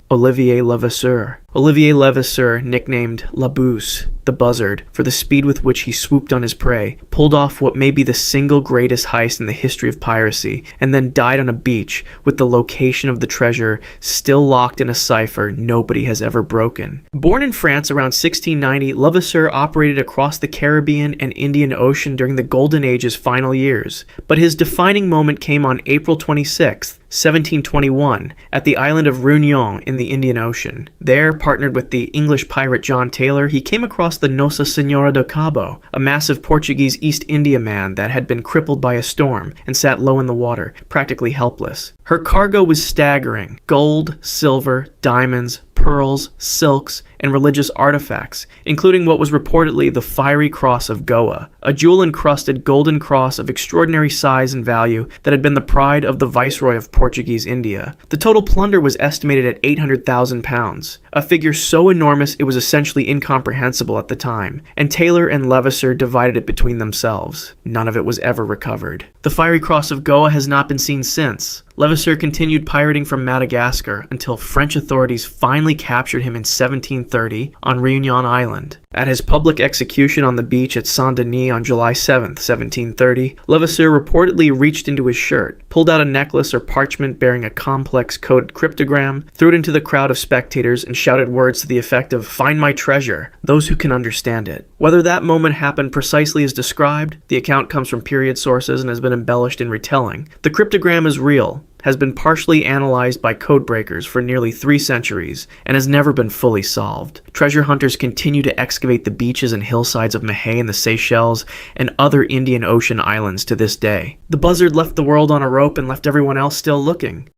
Olivier Levasseur. Olivier Levasseur, nicknamed La Bouse, the Buzzard, for the speed with which he swooped on his prey, pulled off what may be the single greatest heist in the history of piracy, and then died on a beach with the location of the treasure still locked in a cipher nobody has ever broken. Born in France around 1690, Levasseur operated across the Caribbean and Indian Ocean during the Golden Age's final years, but his defining moment came on April 26, 1721, at the island of Réunion in the Indian Ocean. There, partnered with the English pirate John Taylor, he came across the Nossa Senhora do Cabo, a massive Portuguese East Indiaman that had been crippled by a storm and sat low in the water, practically helpless. Her cargo was staggering: gold, silver, diamonds, pearls, silks, and religious artifacts, including what was reportedly the Fiery Cross of Goa, a jewel-encrusted golden cross of extraordinary size and value that had been the pride of the Viceroy of Portuguese India. The total plunder was estimated at £800,000, a figure so enormous it was essentially incomprehensible at the time, and Taylor and Levasseur divided it between themselves. None of it was ever recovered. The Fiery Cross of Goa has not been seen since. Levasseur continued pirating from Madagascar until French authorities finally captured him in 1730 on Réunion Island. At his public execution on the beach at Saint-Denis on July 7, 1730, Levasseur reportedly reached into his shirt, pulled out a necklace or parchment bearing a complex coded cryptogram, threw it into the crowd of spectators, and shouted words to the effect of "Find my treasure, those who can understand it." Whether that moment happened precisely as described, the account comes from period sources and has been embellished in retelling. The cryptogram is real, has been partially analyzed by codebreakers for nearly 3 centuries, and has never been fully solved. Treasure hunters continue to excavate the beaches and hillsides of Mahé and the Seychelles and other Indian Ocean islands to this day. The Buzzard left the world on a rope and left everyone else still looking.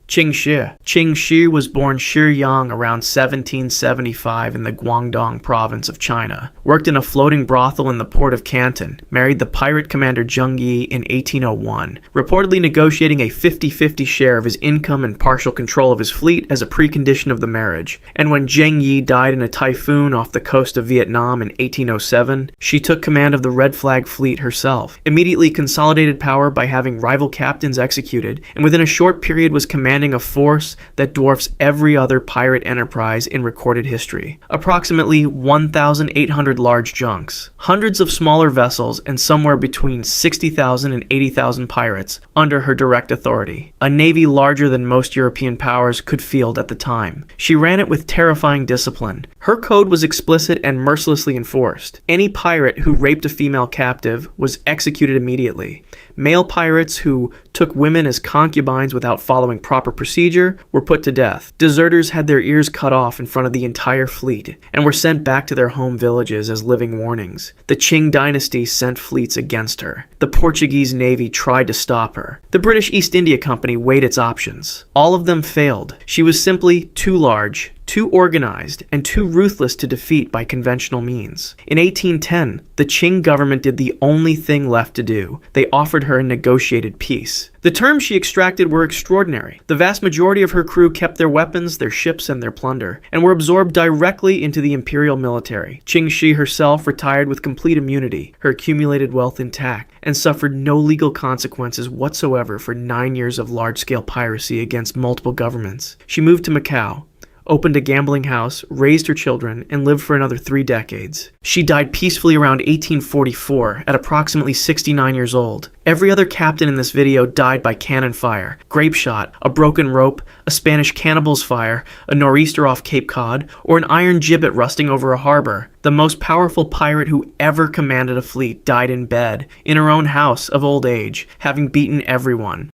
Ching Shih. Ching Shih was born Shiryang around 1775 in the Guangdong province of China, worked in a floating brothel in the port of Canton, married the pirate commander Zheng Yi in 1801, reportedly negotiating a 50-50 share of his income and partial control of his fleet as a precondition of the marriage. And when Zheng Yi died in a typhoon off the coast of Vietnam in 1807, she took command of the Red Flag fleet herself, immediately consolidated power by having rival captains executed, and within a short period was commanding a force that dwarfs every other pirate enterprise in recorded history. Approximately 1,800 large junks, hundreds of smaller vessels, and somewhere between 60,000 and 80,000 pirates under her direct authority. A navy larger than most European powers could field at the time. She ran it with terrifying discipline. Her code was explicit and mercilessly enforced. Any pirate who raped a female captive was executed immediately. Male pirates who took women as concubines without following proper procedure were put to death. Deserters had their ears cut off in front of the entire fleet and were sent back to their home villages as living warnings. The Qing dynasty sent fleets against her. The Portuguese navy tried to stop her. The British East India Company weighed its options. All of them failed. She was simply too large, too organized, and too ruthless to defeat by conventional means. In 1810, the Qing government did the only thing left to do. They offered her a negotiated peace. The terms she extracted were extraordinary. The vast majority of her crew kept their weapons, their ships, and their plunder, and were absorbed directly into the imperial military. Ching Shih herself retired with complete immunity, her accumulated wealth intact, and suffered no legal consequences whatsoever for 9 years of large-scale piracy against multiple governments. She moved to Macau, opened a gambling house, raised her children, and lived for another 3 decades. She died peacefully around 1844 at approximately 69 years old. Every other captain in this video died by cannon fire, grape shot, a broken rope, a Spanish cannibal's fire, a nor'easter off Cape Cod, or an iron gibbet rusting over a harbor. The most powerful pirate who ever commanded a fleet died in bed, in her own house, of old age, having beaten everyone.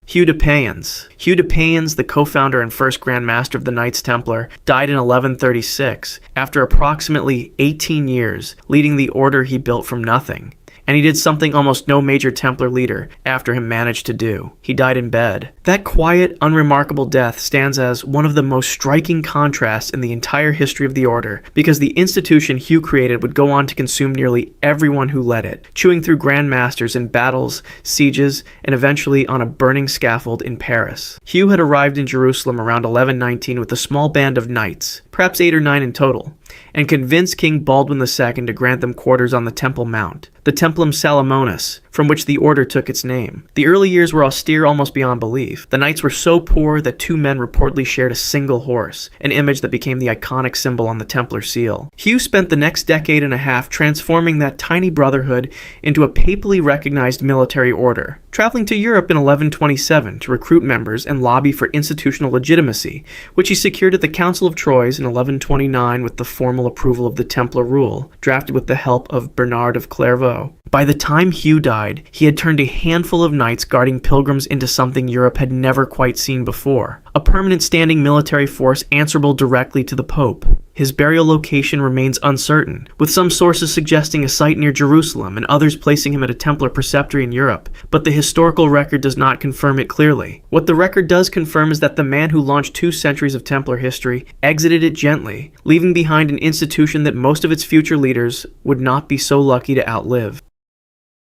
Hugh de Payens. Hugh de Payens, the co-founder and first Grand Master of the Knights Templar, died in 1136, after approximately 18 years, leading the order he built from nothing. And he did something almost no major Templar leader after him managed to do. He died in bed. That quiet, unremarkable death stands as one of the most striking contrasts in the entire history of the Order, because the institution Hugh created would go on to consume nearly everyone who led it, chewing through Grand Masters in battles, sieges, and eventually on a burning scaffold in Paris. Hugh had arrived in Jerusalem around 1119 with a small band of knights, perhaps 8 or 9 in total, and convinced King Baldwin II to grant them quarters on the Temple Mount, the Templum Salomonis, from which the order took its name. The early years were austere almost beyond belief. The knights were so poor that 2 men reportedly shared a single horse, an image that became the iconic symbol on the Templar seal. Hugh spent the next decade and a half transforming that tiny brotherhood into a papally recognized military order, traveling to Europe in 1127 to recruit members and lobby for institutional legitimacy, which he secured at the Council of Troyes in 1129 with the formal approval of the Templar rule, drafted with the help of Bernard of Clairvaux. By the time Hugh died, he had turned a handful of knights guarding pilgrims into something Europe had never quite seen before, a permanent standing military force answerable directly to the Pope. His burial location remains uncertain, with some sources suggesting a site near Jerusalem and others placing him at a Templar preceptory in Europe, but the historical record does not confirm it clearly. What the record does confirm is that the man who launched 2 centuries of Templar history exited it gently, leaving behind an institution that most of its future leaders would not be so lucky to outlive.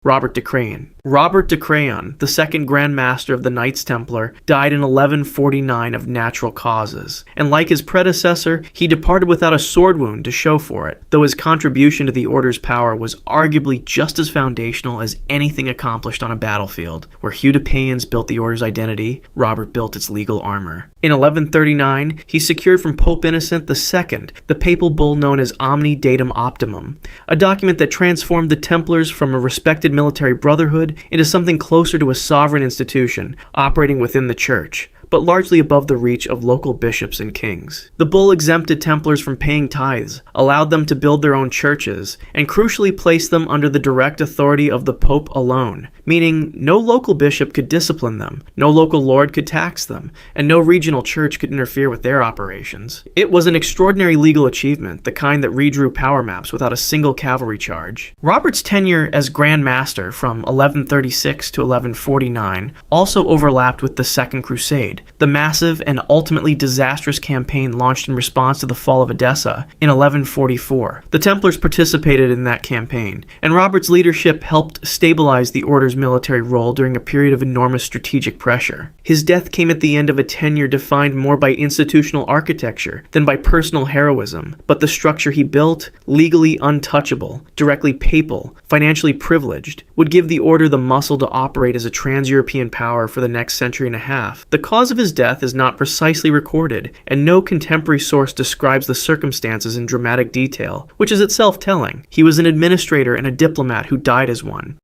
Robert de Craon. Robert de Craon, the second Grand Master of the Knights Templar, died in 1149 of natural causes, and like his predecessor, he departed without a sword wound to show for it, though his contribution to the Order's power was arguably just as foundational as anything accomplished on a battlefield. Where Hugh de Payens built the Order's identity, Robert built its legal armor. In 1139, he secured from Pope Innocent II the papal bull known as Omni Datum Optimum, a document that transformed the Templars from a respected military brotherhood into something closer to a sovereign institution operating within the church, but largely above the reach of local bishops and kings. The bull exempted Templars from paying tithes, allowed them to build their own churches, and crucially placed them under the direct authority of the Pope alone, meaning no local bishop could discipline them, no local lord could tax them, and no regional church could interfere with their operations. It was an extraordinary legal achievement, the kind that redrew power maps without a single cavalry charge. Robert's tenure as Grand Master from 1136 to 1149 also overlapped with the Second Crusade, the massive and ultimately disastrous campaign launched in response to the fall of Edessa in 1144. The Templars participated in that campaign, and Robert's leadership helped stabilize the Order's military role during a period of enormous strategic pressure. His death came at the end of a tenure defined more by institutional architecture than by personal heroism, but the structure he built, legally untouchable, directly papal, financially privileged, would give the Order the muscle to operate as a trans-European power for the next century and a half. The cause of his death is not precisely recorded, and no contemporary source describes the circumstances in dramatic detail, which is itself telling. He was an administrator and a diplomat who died as one.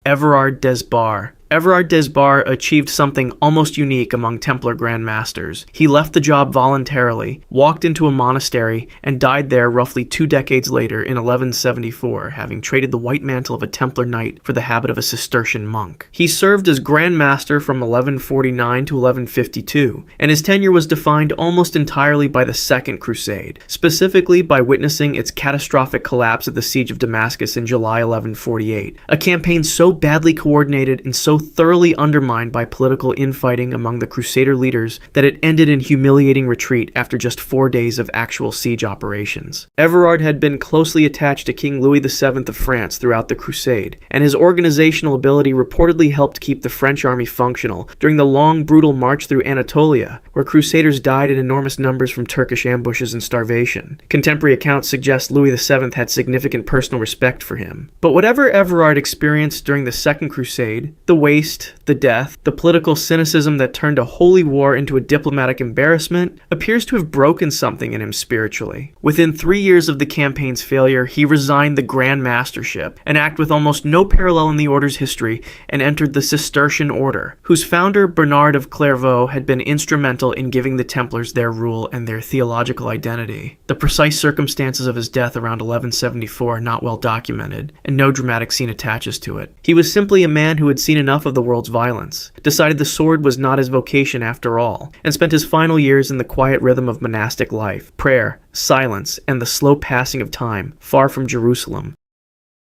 Everard des Barres. Everard des Barres achieved something almost unique among Templar Grand Masters. He left the job voluntarily, walked into a monastery, and died there roughly 2 decades later in 1174, having traded the white mantle of a Templar knight for the habit of a Cistercian monk. He served as Grand Master from 1149 to 1152, and his tenure was defined almost entirely by the Second Crusade, specifically by witnessing its catastrophic collapse at the Siege of Damascus in July 1148, a campaign so badly coordinated and so thoroughly undermined by political infighting among the Crusader leaders that it ended in humiliating retreat after just 4 days of actual siege operations. Everard had been closely attached to King Louis VII of France throughout the Crusade, and his organizational ability reportedly helped keep the French army functional during the long, brutal march through Anatolia, where Crusaders died in enormous numbers from Turkish ambushes and starvation. Contemporary accounts suggest Louis VII had significant personal respect for him. But whatever Everard experienced during the Second Crusade, the weight waste, the death, the political cynicism that turned a holy war into a diplomatic embarrassment appears to have broken something in him spiritually. Within 3 years of the campaign's failure, he resigned the Grand Mastership, an act with almost no parallel in the order's history, and entered the Cistercian order, whose founder Bernard of Clairvaux had been instrumental in giving the Templars their rule and their theological identity. The precise circumstances of his death around 1174 are not well documented, and no dramatic scene attaches to it. He was simply a man who had seen enough of the world's violence, decided the sword was not his vocation after all, and spent his final years in the quiet rhythm of monastic life, prayer, silence, and the slow passing of time, far from Jerusalem.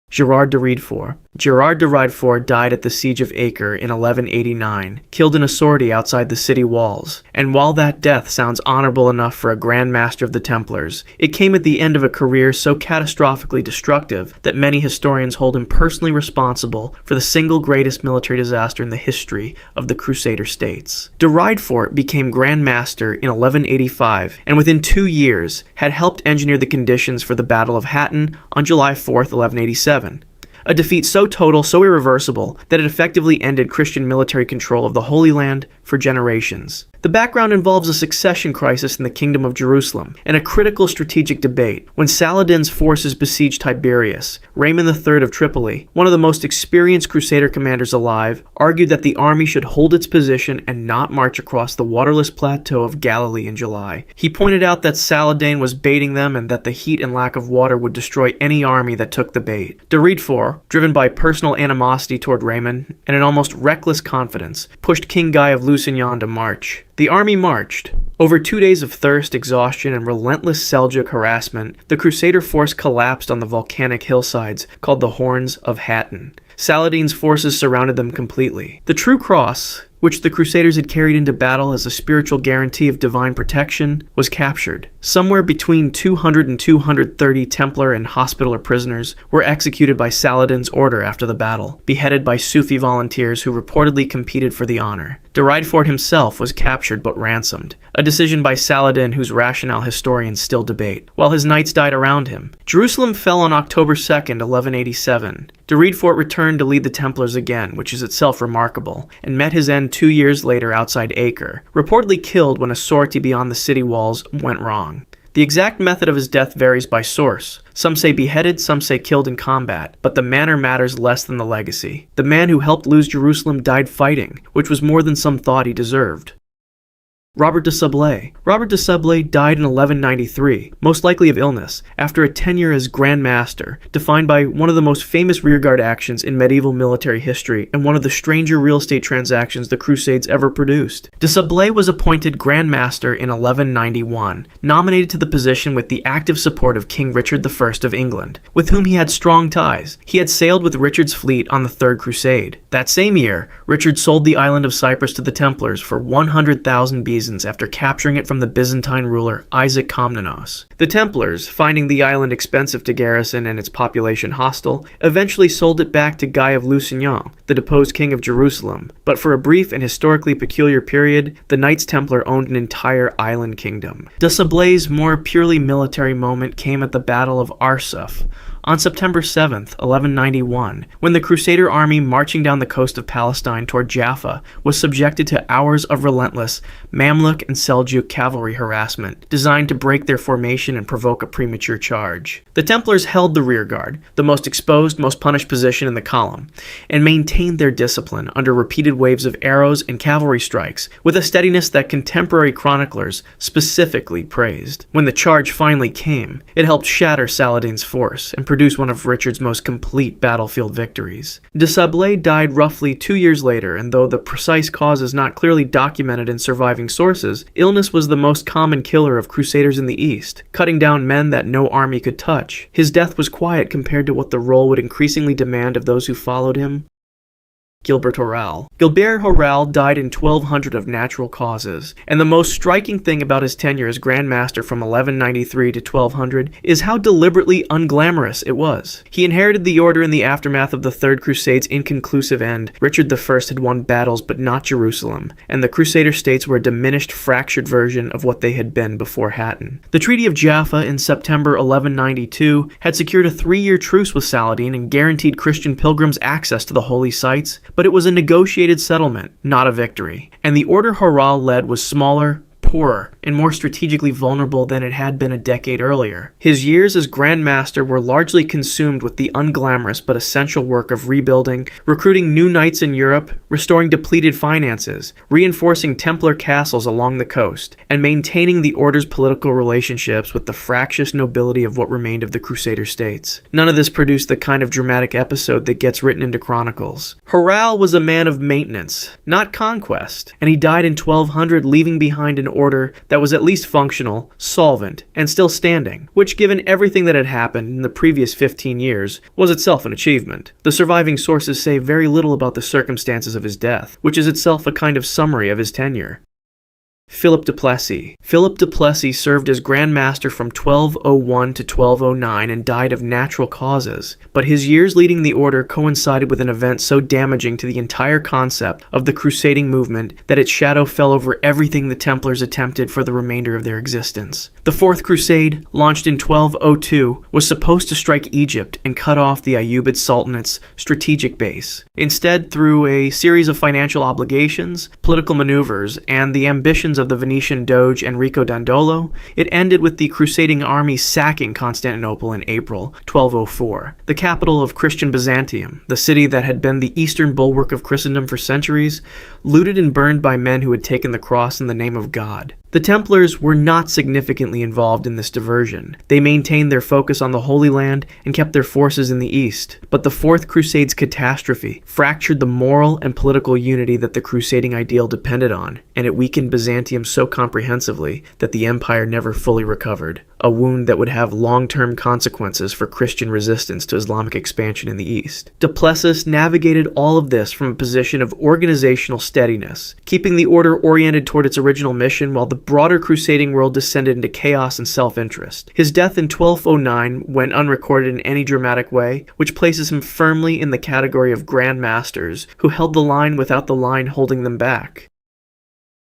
Gerard de Ridefort. Gerard de Ridefort died at the Siege of Acre in 1189, killed in a sortie outside the city walls, and while that death sounds honorable enough for a Grand Master of the Templars, it came at the end of a career so catastrophically destructive that many historians hold him personally responsible for the single greatest military disaster in the history of the Crusader states. De Ridefort became Grand Master in 1185, and within 2 years had helped engineer the conditions for the Battle of Hattin on July 4th, 1187. A defeat so total, so irreversible, that it effectively ended Christian military control of the Holy Land for generations. The background involves a succession crisis in the Kingdom of Jerusalem, and a critical strategic debate. When Saladin's forces besieged Tiberias, Raymond III of Tripoli, one of the most experienced Crusader commanders alive, argued that the army should hold its position and not march across the waterless plateau of Galilee in July. He pointed out that Saladin was baiting them and that the heat and lack of water would destroy any army that took the bait. De Ridefort, driven by personal animosity toward Raymond and an almost reckless confidence, pushed King Guy of Lusignan to march. The army marched. Over 2 days of thirst, exhaustion, and relentless Seljuk harassment, the Crusader force collapsed on the volcanic hillsides called the Horns of Hattin. Saladin's forces surrounded them completely. The True Cross, which the Crusaders had carried into battle as a spiritual guarantee of divine protection, was captured. Somewhere between 200 and 230 Templar and Hospitaller prisoners were executed by Saladin's order after the battle, beheaded by Sufi volunteers who reportedly competed for the honor. De Ridefort himself was captured but ransomed, a decision by Saladin whose rationale historians still debate, while his knights died around him. Jerusalem fell on October 2nd, 1187. De Ridefort returned to lead the Templars again, which is itself remarkable, and met his end 2 years later outside Acre, reportedly killed when a sortie beyond the city walls went wrong. The exact method of his death varies by source. Some say beheaded, some say killed in combat, but the manner matters less than the legacy. The man who helped lose Jerusalem died fighting, which was more than some thought he deserved. Robert de Sublé. Robert de Sublé died in 1193, most likely of illness, after a tenure as Grand Master, defined by one of the most famous rearguard actions in medieval military history and one of the stranger real estate transactions the Crusades ever produced. De Sublé was appointed Grand Master in 1191, nominated to the position with the active support of King Richard I of England, with whom he had strong ties. He had sailed with Richard's fleet on the Third Crusade. That same year, Richard sold the island of Cyprus to the Templars for 100,000 Byzantines after capturing it from the Byzantine ruler Isaac Komnenos. The Templars, finding the island expensive to garrison and its population hostile, eventually sold it back to Guy of Lusignan, the deposed king of Jerusalem, but for a brief and historically peculiar period, the Knights Templar owned an entire island kingdom. De Sublé's more purely military moment came at the Battle of Arsuf, on September 7th, 1191, when the Crusader army marching down the coast of Palestine toward Jaffa was subjected to hours of relentless Mamluk and Seljuk cavalry harassment, designed to break their formation and provoke a premature charge. The Templars held the rearguard, the most exposed, most punished position in the column, and maintained their discipline under repeated waves of arrows and cavalry strikes, with a steadiness that contemporary chroniclers specifically praised. When the charge finally came, it helped shatter Saladin's force and produce one of Richard's most complete battlefield victories. De Sublé died roughly 2 years later, and though the precise cause is not clearly documented in surviving sources, illness was the most common killer of Crusaders in the East, cutting down men that no army could touch. His death was quiet compared to what the role would increasingly demand of those who followed him. Gilbert Horal. Gilbert Horal died in 1200 of natural causes, and the most striking thing about his tenure as Grand Master from 1193 to 1200 is how deliberately unglamorous it was. He inherited the order in the aftermath of the Third Crusade's inconclusive end. Richard I had won battles but not Jerusalem, and the Crusader states were a diminished, fractured version of what they had been before Hattin. The Treaty of Jaffa in September 1192 had secured a 3-year truce with Saladin and guaranteed Christian pilgrims access to the holy sites, but it was a negotiated settlement, not a victory. And the order Harald led was smaller, poorer, and more strategically vulnerable than it had been a decade earlier. His years as Grand Master were largely consumed with the unglamorous but essential work of rebuilding, recruiting new knights in Europe, restoring depleted finances, reinforcing Templar castles along the coast, and maintaining the order's political relationships with the fractious nobility of what remained of the Crusader states. None of this produced the kind of dramatic episode that gets written into chronicles. Harald was a man of maintenance, not conquest, and he died in 1200, leaving behind an order that was at least functional, solvent, and still standing, which, given everything that had happened in the previous 15 years, was itself an achievement. The surviving sources say very little about the circumstances of his death, which is itself a kind of summary of his tenure. Philip du Plessis. Philip du Plessis served as Grand Master from 1201 to 1209 and died of natural causes, but his years leading the order coincided with an event so damaging to the entire concept of the crusading movement that its shadow fell over everything the Templars attempted for the remainder of their existence. The Fourth Crusade, launched in 1202, was supposed to strike Egypt and cut off the Ayyubid Sultanate's strategic base. Instead, through a series of financial obligations, political maneuvers, and the ambitions of the Venetian Doge Enrico Dandolo, it ended with the crusading army sacking Constantinople in April 1204, the capital of Christian Byzantium, the city that had been the eastern bulwark of Christendom for centuries, looted and burned by men who had taken the cross in the name of God. The Templars were not significantly involved in this diversion. They maintained their focus on the Holy Land and kept their forces in the east. But the Fourth Crusade's catastrophe fractured the moral and political unity that the crusading ideal depended on, and it weakened Byzantium so comprehensively that the empire never fully recovered, a wound that would have long-term consequences for Christian resistance to Islamic expansion in the east. Du Plessis navigated all of this from a position of organizational steadiness, keeping the order oriented toward its original mission while the broader crusading world descended into chaos and self-interest. His death in 1209 went unrecorded in any dramatic way, which places him firmly in the category of Grand Masters who held the line without the line holding them back.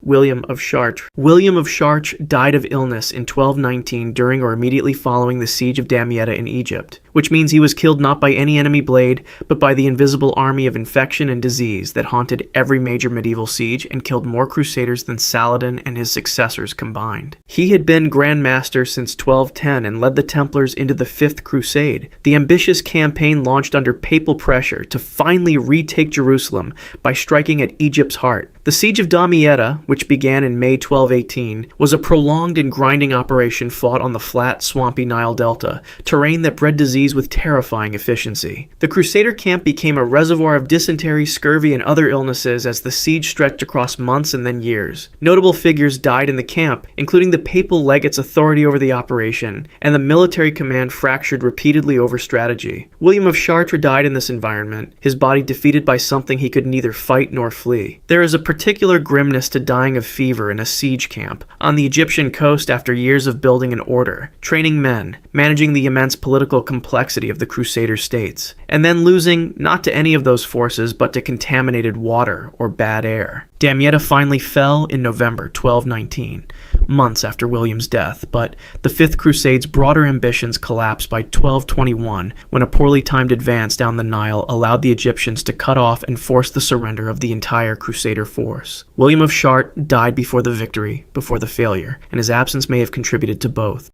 William of Chartres. William of Chartres died of illness in 1219 during or immediately following the siege of Damietta in Egypt, which means he was killed not by any enemy blade, but by the invisible army of infection and disease that haunted every major medieval siege and killed more crusaders than Saladin and his successors combined. He had been Grand Master since 1210 and led the Templars into the Fifth Crusade, the ambitious campaign launched under papal pressure to finally retake Jerusalem by striking at Egypt's heart. The siege of Damietta, which began in May 1218, was a prolonged and grinding operation fought on the flat, swampy Nile Delta, terrain that bred disease with terrifying efficiency. The Crusader camp became a reservoir of dysentery, scurvy, and other illnesses as the siege stretched across months and then years. Notable figures died in the camp, including the papal legate's authority over the operation, and the military command fractured repeatedly over strategy. William of Chartres died in this environment, his body defeated by something he could neither fight nor flee. There is a particular grimness to dying of fever in a siege camp on the Egyptian coast after years of building an order, training men, managing the immense political complexity of the Crusader states, and then losing not to any of those forces but to contaminated water or bad air. Damietta finally fell in November 1219, months after William's death, but the Fifth Crusade's broader ambitions collapsed by 1221 when a poorly timed advance down the Nile allowed the Egyptians to cut off and force the surrender of the entire Crusader force. William of Chartres died before the victory, before the failure, and his absence may have contributed to both.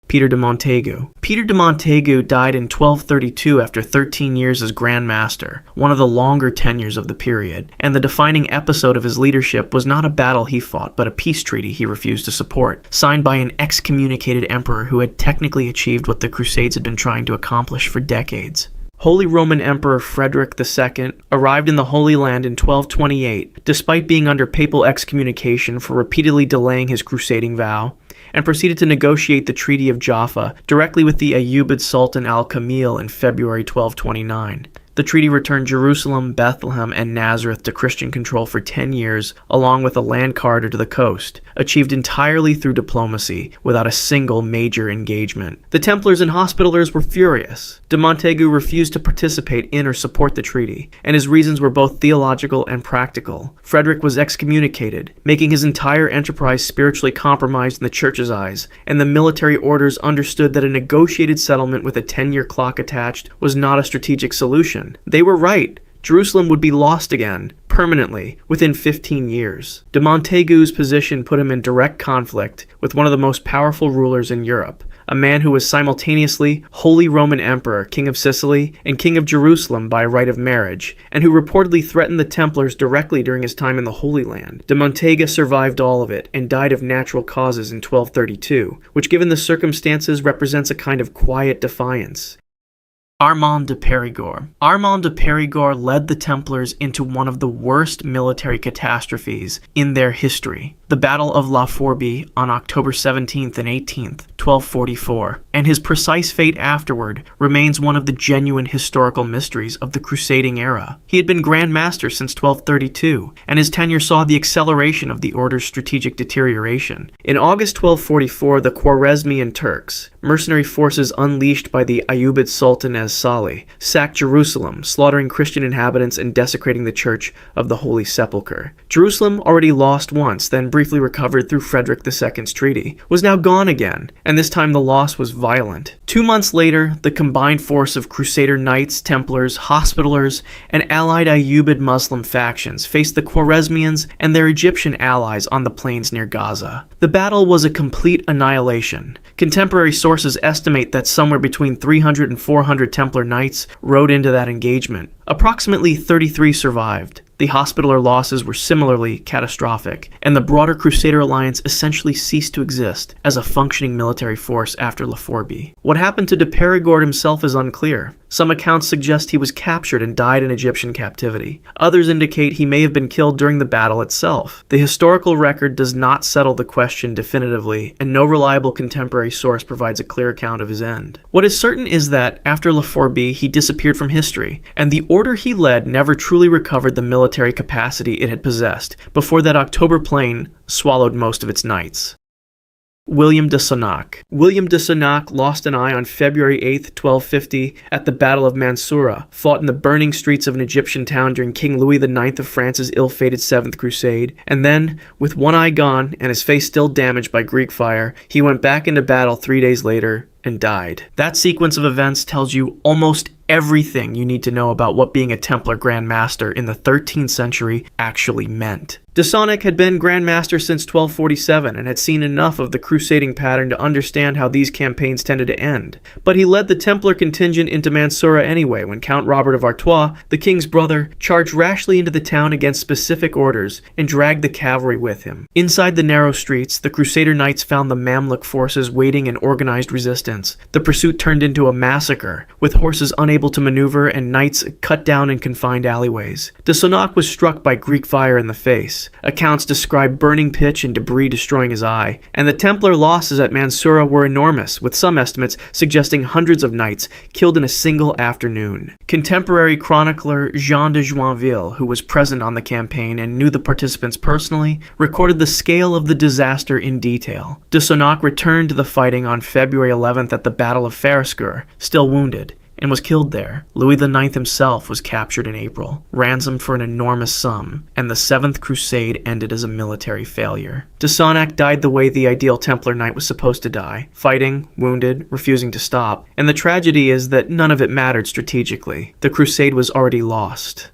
Peter de Montaigu. Peter de Montaigu died in 1232 after 13 years as Grand Master, one of the longer tenures of the period, and the defining episode of his leadership was not a battle he fought, but a peace treaty he refused to support, signed by an excommunicated emperor who had technically achieved what the Crusades had been trying to accomplish for decades. Holy Roman Emperor Frederick II arrived in the Holy Land in 1228, despite being under papal excommunication for repeatedly delaying his crusading vow, and proceeded to negotiate the Treaty of Jaffa directly with the Ayyubid Sultan al-Kamil in February 1229. The treaty returned Jerusalem, Bethlehem, and Nazareth to Christian control for 10 years, along with a land corridor to the coast, achieved entirely through diplomacy, without a single major engagement. The Templars and Hospitallers were furious. De Montaigu refused to participate in or support the treaty, and his reasons were both theological and practical. Frederick was excommunicated, making his entire enterprise spiritually compromised in the Church's eyes, and the military orders understood that a negotiated settlement with a 10-year clock attached was not a strategic solution. They were right. Jerusalem would be lost again, permanently, within 15 years. De Montagu's position put him in direct conflict with one of the most powerful rulers in Europe, a man who was simultaneously Holy Roman Emperor, King of Sicily, and King of Jerusalem by right of marriage, and who reportedly threatened the Templars directly during his time in the Holy Land. De Montaigu survived all of it and died of natural causes in 1232, which given the circumstances represents a kind of quiet defiance. Armand de Périgord. Armand de Périgord led the Templars into one of the worst military catastrophes in their history, the Battle of La Fourby on October 17th and 18th, 1244, and his precise fate afterward remains one of the genuine historical mysteries of the crusading era. He had been Grand Master since 1232, and his tenure saw the acceleration of the order's strategic deterioration. In August 1244, the Khwarezmian Turks, mercenary forces unleashed by the Ayyubid Sultan as Salih, sacked Jerusalem, slaughtering Christian inhabitants and desecrating the Church of the Holy Sepulchre. Jerusalem, already lost once, then briefly recovered through Frederick II's treaty, was now gone again, and this time the loss was violent. 2 months later, the combined force of Crusader Knights, Templars, Hospitallers, and allied Ayyubid Muslim factions faced the Khwarezmians and their Egyptian allies on the plains near Gaza. The battle was a complete annihilation. Contemporary sources estimate that somewhere between 300 and 400 Templar Knights rode into that engagement. Approximately 33 survived. The Hospitaller losses were similarly catastrophic, and the broader Crusader alliance essentially ceased to exist as a functioning military force after La Fourby. What happened to de Périgord himself is unclear. Some accounts suggest he was captured and died in Egyptian captivity. Others indicate he may have been killed during the battle itself. The historical record does not settle the question definitively, and no reliable contemporary source provides a clear account of his end. What is certain is that, after La Fourby, he disappeared from history, and the order he led never truly recovered the military capacity it had possessed before that October plain swallowed most of its knights. William de Sonnac. William de Sonnac lost an eye on February 8, 1250, at the Battle of Mansoura, fought in the burning streets of an Egyptian town during King Louis IX of France's ill-fated 7th Crusade, and then, with one eye gone and his face still damaged by Greek fire, he went back into battle 3 days later and died. That sequence of events tells you almost everything you need to know about what being a Templar Grand Master in the 13th century actually meant. De Sonnac had been Grand Master since 1247 and had seen enough of the crusading pattern to understand how these campaigns tended to end. But he led the Templar contingent into Mansoura anyway when Count Robert of Artois, the king's brother, charged rashly into the town against specific orders and dragged the cavalry with him. Inside the narrow streets, the Crusader Knights found the Mamluk forces waiting in organized resistance. The pursuit turned into a massacre, with horses unable to maneuver and knights cut down in confined alleyways. De Sonnac was struck by Greek fire in the face. Accounts describe burning pitch and debris destroying his eye, and the Templar losses at Mansoura were enormous, with some estimates suggesting hundreds of knights killed in a single afternoon. Contemporary chronicler Jean de Joinville, who was present on the campaign and knew the participants personally, recorded the scale of the disaster in detail. De Sonnac returned to the fighting on February 11th at the Battle of Farescourt, still wounded, and was killed there. Louis IX himself was captured in April, ransomed for an enormous sum, and the 7th Crusade ended as a military failure. De Sonnac died the way the ideal Templar knight was supposed to die, fighting, wounded, refusing to stop, and the tragedy is that none of it mattered strategically. The crusade was already lost.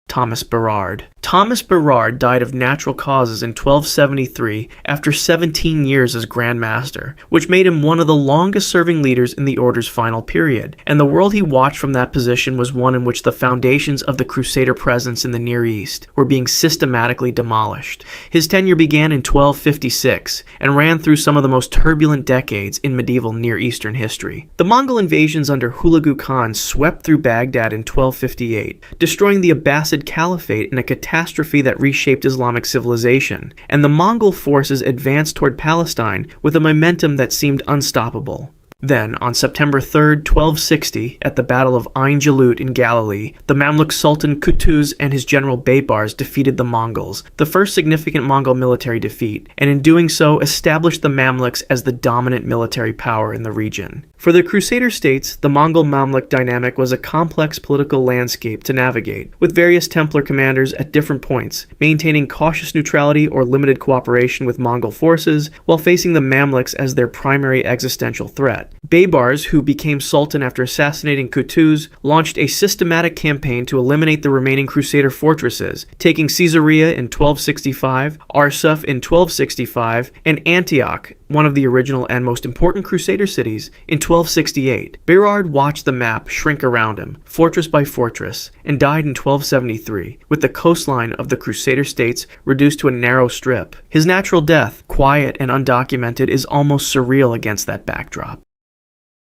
Thomas Berard. Thomas Berard died of natural causes in 1273 after 17 years as Grand Master, which made him one of the longest-serving leaders in the Order's final period, and the world he watched from that position was one in which the foundations of the Crusader presence in the Near East were being systematically demolished. His tenure began in 1256 and ran through some of the most turbulent decades in medieval Near Eastern history. The Mongol invasions under Hulagu Khan swept through Baghdad in 1258, destroying the Abbasid Caliphate in a catastrophe that reshaped Islamic civilization, and the Mongol forces advanced toward Palestine with a momentum that seemed unstoppable. Then, on September 3, 1260, at the Battle of Ain Jalut in Galilee, the Mamluk Sultan Qutuz and his general Baybars defeated the Mongols, the first significant Mongol military defeat, and in doing so established the Mamluks as the dominant military power in the region. For the Crusader states, the Mongol-Mamluk dynamic was a complex political landscape to navigate, with various Templar commanders at different points, maintaining cautious neutrality or limited cooperation with Mongol forces, while facing the Mamluks as their primary existential threat. threat. Baybars, who became sultan after assassinating Qutuz, launched a systematic campaign to eliminate the remaining Crusader fortresses, taking Caesarea in 1265, Arsuf in 1265, and Antioch, one of the original and most important Crusader cities, in 1268. Berard watched the map shrink around him, fortress by fortress, and died in 1273, with the coastline of the Crusader states reduced to a narrow strip. His natural death, quiet and undocumented, is almost surreal against that backdrop.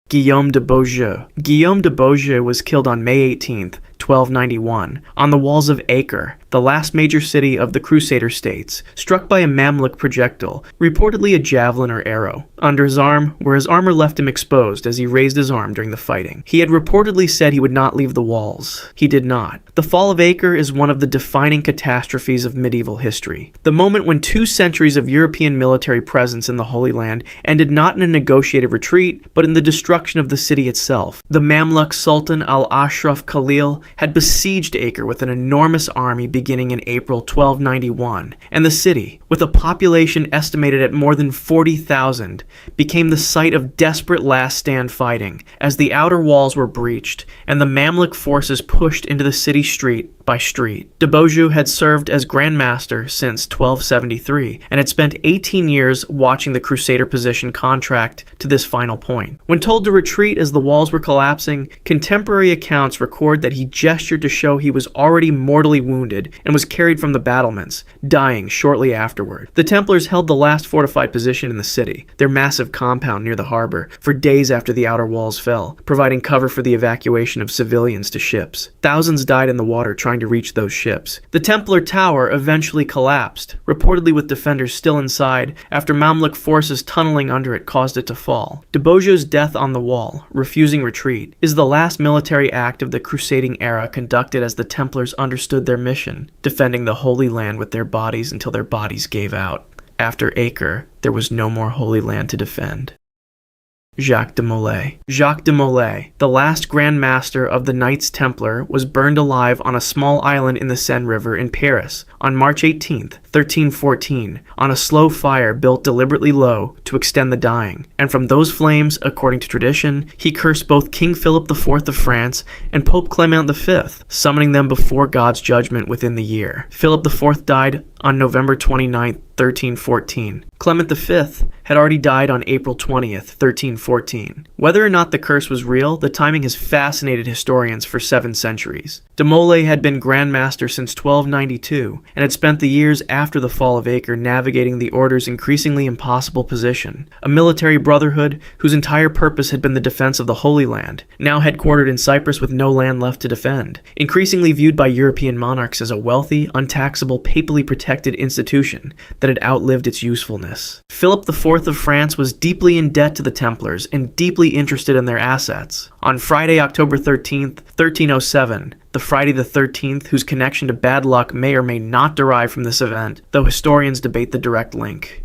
Guillaume de Beaujeu. Guillaume de Beaujeu was killed on May 18th, 1291, on the walls of Acre, the last major city of the Crusader states, struck by a Mamluk projectile, reportedly a javelin or arrow, under his arm, where his armor left him exposed as he raised his arm during the fighting. He had reportedly said he would not leave the walls. He did not. The fall of Acre is one of the defining catastrophes of medieval history, the moment when 2 centuries of European military presence in the Holy Land ended not in a negotiated retreat, but in the destruction of the city itself. The Mamluk Sultan al-Ashraf Khalil had besieged Acre with an enormous army beginning in April 1291, and the city, with a population estimated at more than 40,000, became the site of desperate last-stand fighting as the outer walls were breached and the Mamluk forces pushed into the city street by street. De Beaujeu had served as Grand Master since 1273 and had spent 18 years watching the Crusader position contract to this final point. When told to retreat as the walls were collapsing, contemporary accounts record that he gestured to show he was already mortally wounded and was carried from the battlements, dying shortly afterward. The Templars held the last fortified position in the city, their massive compound near the harbor, for days after the outer walls fell, providing cover for the evacuation of civilians to ships. Thousands died in the water trying to reach those ships. The Templar Tower eventually collapsed, reportedly with defenders still inside, after Mamluk forces tunneling under it caused it to fall. De Beaujeu's death on the wall, refusing retreat, is the last military act of the crusading era conducted as the Templars understood their mission, defending the Holy Land with their bodies until their bodies gave out. After Acre, there was no more Holy Land to defend. Jacques de Molay. Jacques de Molay, the last Grand Master of the Knights Templar, was burned alive on a small island in the Seine River in Paris on March 18, 1314, on a slow fire built deliberately low to extend the dying. And from those flames, according to tradition, he cursed both King Philip IV of France and Pope Clement V, summoning them before God's judgment within the year. Philip IV died on November 29, 1314. Clement V had already died on April 20th, 1314. Whether or not the curse was real, the timing has fascinated historians for 7 centuries. De Molay had been Grand Master since 1292, and had spent the years after the fall of Acre navigating the Order's increasingly impossible position, a military brotherhood whose entire purpose had been the defense of the Holy Land, now headquartered in Cyprus with no land left to defend, increasingly viewed by European monarchs as a wealthy, untaxable, papally protected institution that had outlived its usefulness. Philip IV of France was deeply in debt to the Templars and deeply interested in their assets. On Friday, October 13th, 1307, the Friday the 13th, whose connection to bad luck may or may not derive from this event, though historians debate the direct link.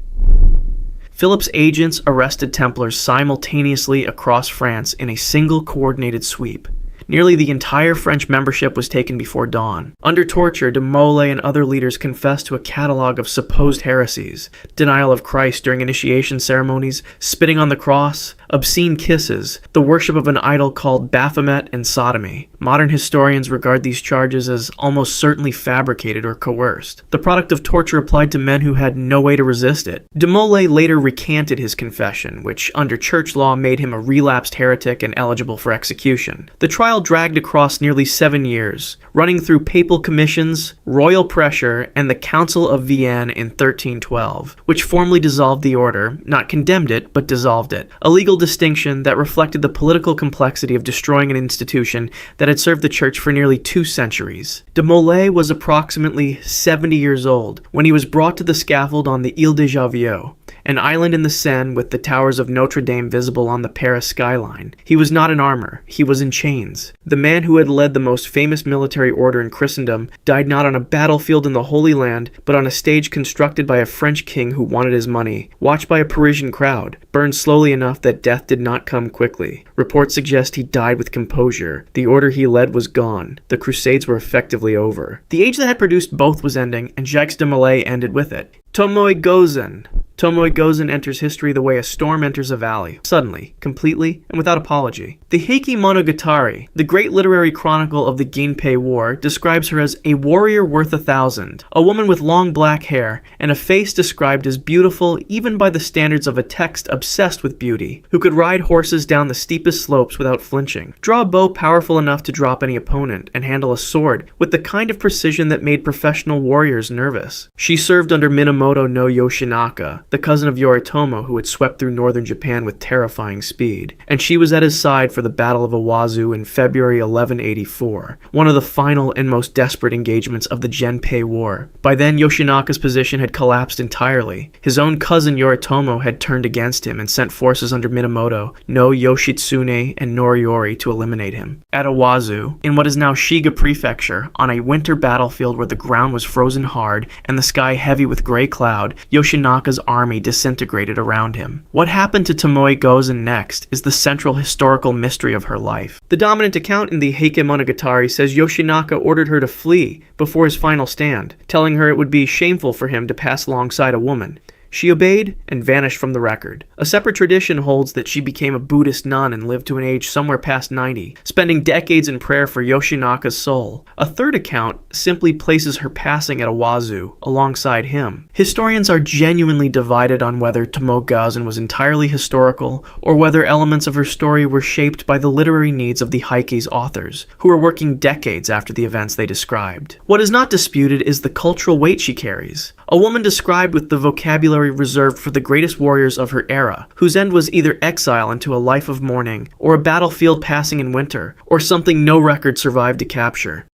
Philip's agents arrested Templars simultaneously across France in a single coordinated sweep. Nearly the entire French membership was taken before dawn. Under torture, de Molay and other leaders confessed to a catalog of supposed heresies: denial of Christ during initiation ceremonies, spitting on the cross, obscene kisses, the worship of an idol called Baphomet, and sodomy. Modern historians regard these charges as almost certainly fabricated or coerced, the product of torture applied to men who had no way to resist it. De Molay later recanted his confession, which under church law made him a relapsed heretic and eligible for execution. The trial dragged across nearly 7 years, running through papal commissions, royal pressure, and the Council of Vienne in 1312, which formally dissolved the order, not condemned it, but dissolved it, a legal distinction that reflected the political complexity of destroying an institution that had served the church for nearly 2 centuries. De Molay was approximately 70 years old when he was brought to the scaffold on the Ile de Javiot, an island in the Seine with the towers of Notre Dame visible on the Paris skyline. He was not in armor, he was in chains. The man who had led the most famous military order in Christendom died not on a battlefield in the Holy Land, but on a stage constructed by a French king who wanted his money, watched by a Parisian crowd, burned slowly enough that death did not come quickly. Reports suggest he died with composure. The order he led was gone. The Crusades were effectively over. The age that had produced both was ending, and Jacques de Molay ended with it. Tomoe Gozen. Tomoe Gozen enters history the way a storm enters a valley, suddenly, completely, and without apology. The Heike Monogatari, the great literary chronicle of the Ginpei War, describes her as a warrior worth 1,000, a woman with long black hair, and a face described as beautiful even by the standards of a text obsessed with beauty, who could ride horses down the steepest slopes without flinching, draw a bow powerful enough to drop any opponent, and handle a sword with the kind of precision that made professional warriors nervous. She served under Minamoto no Yoshinaka, the cousin of Yoritomo who had swept through northern Japan with terrifying speed, and she was at his side for the Battle of Iwazu in February 1184, one of the final and most desperate engagements of the Genpei War. By then, Yoshinaka's position had collapsed entirely. His own cousin Yoritomo had turned against him and sent forces under Minamoto no Yoshitsune and Noriori to eliminate him. At Iwazu, in what is now Shiga Prefecture, on a winter battlefield where the ground was frozen hard and the sky heavy with gray cloud, Yoshinaka's army disintegrated around him. What happened to Tomoe Gozen next is the central historical mystery of her life. The dominant account in the Heike Monogatari says Yoshinaka ordered her to flee before his final stand, telling her it would be shameful for him to pass alongside a woman. She obeyed and vanished from the record. A separate tradition holds that she became a Buddhist nun and lived to an age somewhere past 90, spending decades in prayer for Yoshinaka's soul. A third account simply places her passing at Iwazu alongside him. Historians are genuinely divided on whether Tomoe Gozen was entirely historical or whether elements of her story were shaped by the literary needs of the Heike's authors, who were working decades after the events they described. What is not disputed is the cultural weight she carries. A woman described with the vocabulary reserved for the greatest warriors of her era, whose end was either exile into a life of mourning, or a battlefield passing in winter, or something no record survived to capture.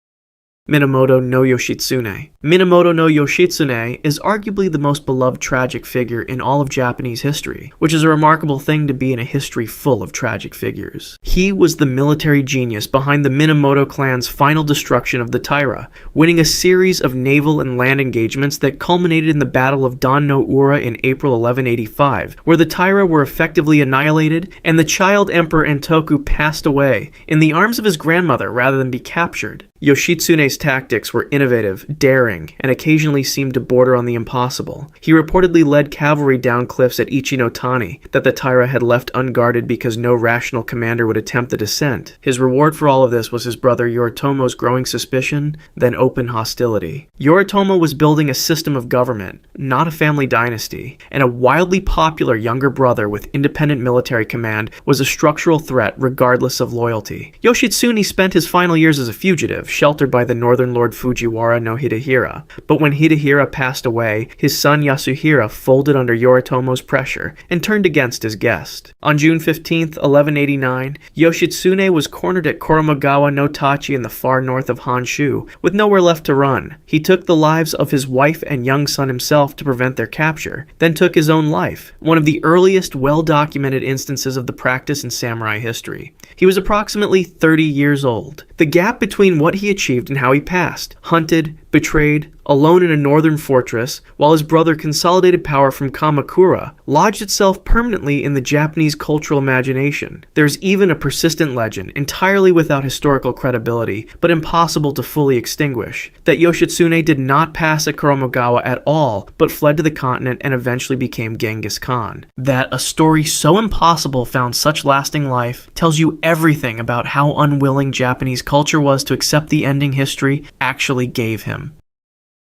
Minamoto no Yoshitsune. Minamoto no Yoshitsune is arguably the most beloved tragic figure in all of Japanese history, which is a remarkable thing to be in a history full of tragic figures. He was the military genius behind the Minamoto clan's final destruction of the Taira, winning a series of naval and land engagements that culminated in the Battle of Dan no Ura in April 1185, where the Taira were effectively annihilated and the child Emperor Entoku passed away in the arms of his grandmother rather than be captured. Yoshitsune's tactics were innovative, daring, and occasionally seemed to border on the impossible. He reportedly led cavalry down cliffs at Ichinotani that the Taira had left unguarded because no rational commander would attempt the descent. His reward for all of this was his brother Yoritomo's growing suspicion, then open hostility. Yoritomo was building a system of government, not a family dynasty, and a wildly popular younger brother with independent military command was a structural threat regardless of loyalty. Yoshitsune spent his final years as a fugitive, sheltered by the northern Lord Fujiwara no Hidehira. But when Hidehira passed away, his son Yasuhira folded under Yoritomo's pressure and turned against his guest. On June 15, 1189, Yoshitsune was cornered at Koromogawa no Tachi in the far north of Honshu, with nowhere left to run. He took the lives of his wife and young son himself to prevent their capture, then took his own life, one of the earliest well-documented instances of the practice in samurai history. He was approximately 30 years old. The gap between what he achieved and how he passed, hunted, betrayed, alone in a northern fortress, while his brother consolidated power from Kamakura, lodged itself permanently in the Japanese cultural imagination. There's even a persistent legend, entirely without historical credibility, but impossible to fully extinguish, that Yoshitsune did not pass at Koromogawa at all, but fled to the continent and eventually became Genghis Khan. That a story so impossible found such lasting life tells you everything about how unwilling Japanese culture was to accept the ending history actually gave him.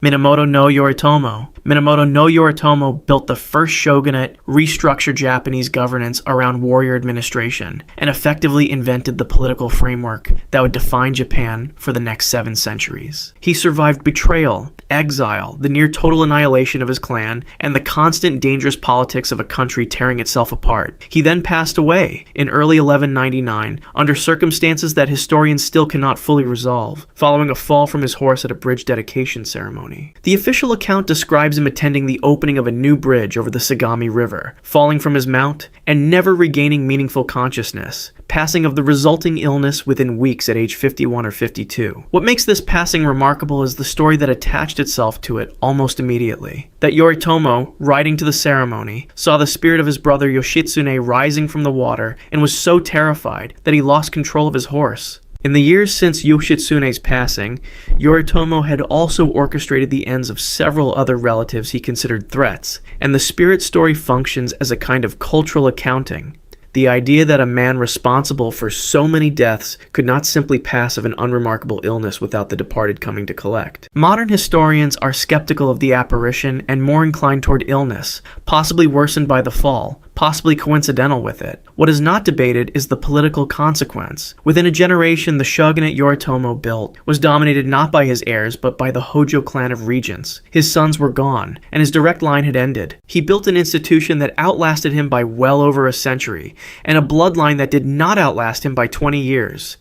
Minamoto no Yoritomo. Minamoto no Yoritomo built the first shogunate, restructured Japanese governance around warrior administration, and effectively invented the political framework that would define Japan for the next 7 centuries. He survived betrayal, exile, the near total annihilation of his clan, and the constant dangerous politics of a country tearing itself apart. He then passed away in early 1199 under circumstances that historians still cannot fully resolve, following a fall from his horse at a bridge dedication ceremony. The official account describes him attending the opening of a new bridge over the Sagami River, falling from his mount, and never regaining meaningful consciousness, passing of the resulting illness within weeks at age 51 or 52. What makes this passing remarkable is the story that attached itself to it almost immediately. That Yoritomo, riding to the ceremony, saw the spirit of his brother Yoshitsune rising from the water and was so terrified that he lost control of his horse. In the years since Yoshitsune's passing, Yoritomo had also orchestrated the ends of several other relatives he considered threats, and the spirit story functions as a kind of cultural accounting. The idea that a man responsible for so many deaths could not simply pass of an unremarkable illness without the departed coming to collect. Modern historians are skeptical of the apparition and more inclined toward illness, possibly worsened by the fall, possibly coincidental with it. What is not debated is the political consequence. Within a generation, the shogunate Yoritomo built was dominated not by his heirs, but by the Hojo clan of regents. His sons were gone, and his direct line had ended. He built an institution that outlasted him by well over a century, and a bloodline that did not outlast him by 20 years.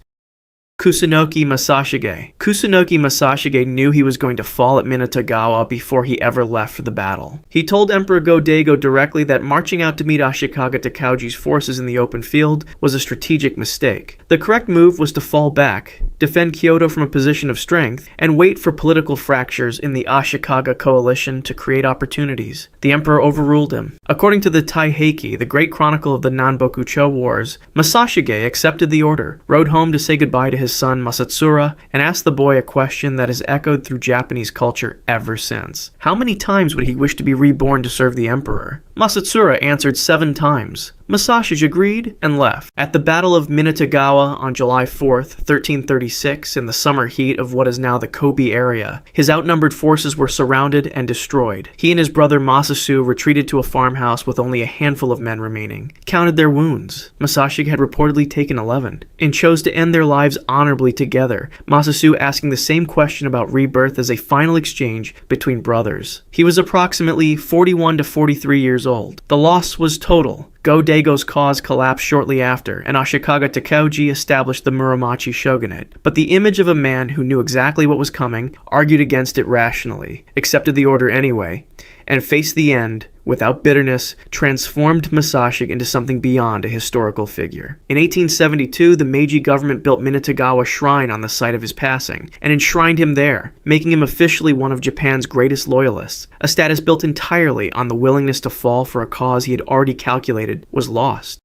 Kusunoki Masashige. Kusunoki Masashige knew he was going to fall at Minatagawa before he ever left for the battle. He told Emperor Go-Daigo directly that marching out to meet Ashikaga Takauji's forces in the open field was a strategic mistake. The correct move was to fall back, defend Kyoto from a position of strength, and wait for political fractures in the Ashikaga coalition to create opportunities. The emperor overruled him. According to the Taiheki, the great chronicle of the Nanbokucho Wars, Masashige accepted the order, rode home to say goodbye to his son Masatsura, and asked the boy a question that has echoed through Japanese culture ever since. How many times would he wish to be reborn to serve the emperor? Masatsura answered 7 times. Masashige agreed and left. At the Battle of Minatagawa on July 4th, 1336, in the summer heat of what is now the Kobe area, his outnumbered forces were surrounded and destroyed. He and his brother Masasu retreated to a farmhouse with only a handful of men remaining, counted their wounds. Masashige had reportedly taken 11, and chose to end their lives honorably together, Masasu asking the same question about rebirth as a final exchange between brothers. He was approximately 41 to 43 years old. The loss was total. Go-Daigo's cause collapsed shortly after, and Ashikaga Takauji established the Muromachi shogunate. But the image of a man who knew exactly what was coming, argued against it rationally, accepted the order anyway, and faced the end without bitterness, transformed Masashige into something beyond a historical figure. In 1872, the Meiji government built Minatagawa Shrine on the site of his passing, and enshrined him there, making him officially one of Japan's greatest loyalists, a status built entirely on the willingness to fall for a cause he had already calculated was lost.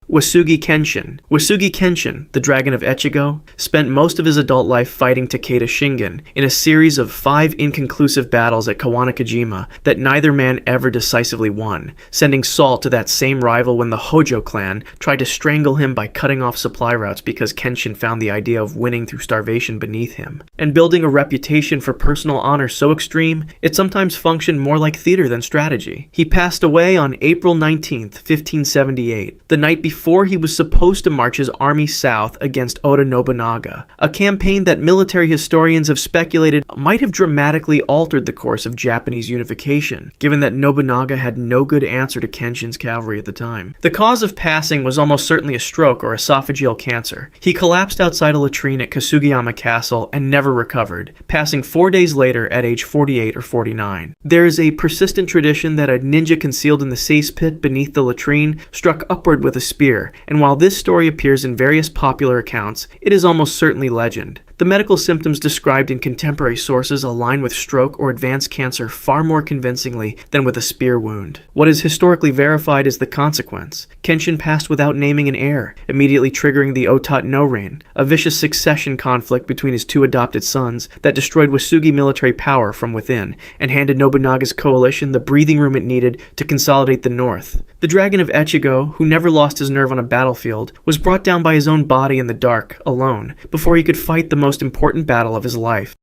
Uesugi Kenshin. Uesugi Kenshin, the Dragon of Echigo, spent most of his adult life fighting Takeda Shingen in a series of 5 inconclusive battles at Kawanakajima that neither man ever decisively won, sending salt to that same rival when the Hojo clan tried to strangle him by cutting off supply routes because Kenshin found the idea of winning through starvation beneath him, and building a reputation for personal honor so extreme it sometimes functioned more like theater than strategy. He passed away on April 19th, 1578, the night before he was supposed to march his army south against Oda Nobunaga, a campaign that military historians have speculated might have dramatically altered the course of Japanese unification, given that Nobunaga had no good answer to Kenshin's cavalry at the time. The cause of passing was almost certainly a stroke or esophageal cancer. He collapsed outside a latrine at Kasugiyama Castle and never recovered, passing 4 days later at age 48 or 49. There is a persistent tradition that a ninja concealed in the seize pit beneath the latrine struck upward with a spear, and while this story appears in various popular accounts, it is almost certainly legend. The medical symptoms described in contemporary sources align with stroke or advanced cancer far more convincingly than with a spear wound. What is historically verified is the consequence. Kenshin passed without naming an heir, immediately triggering the Otat no reign, a vicious succession conflict between his 2 adopted sons that destroyed Uesugi military power from within and handed Nobunaga's coalition the breathing room it needed to consolidate the north. The Dragon of Echigo, who never lost his nerve on a battlefield, was brought down by his own body in the dark, alone, before he could fight the most important battle of his life.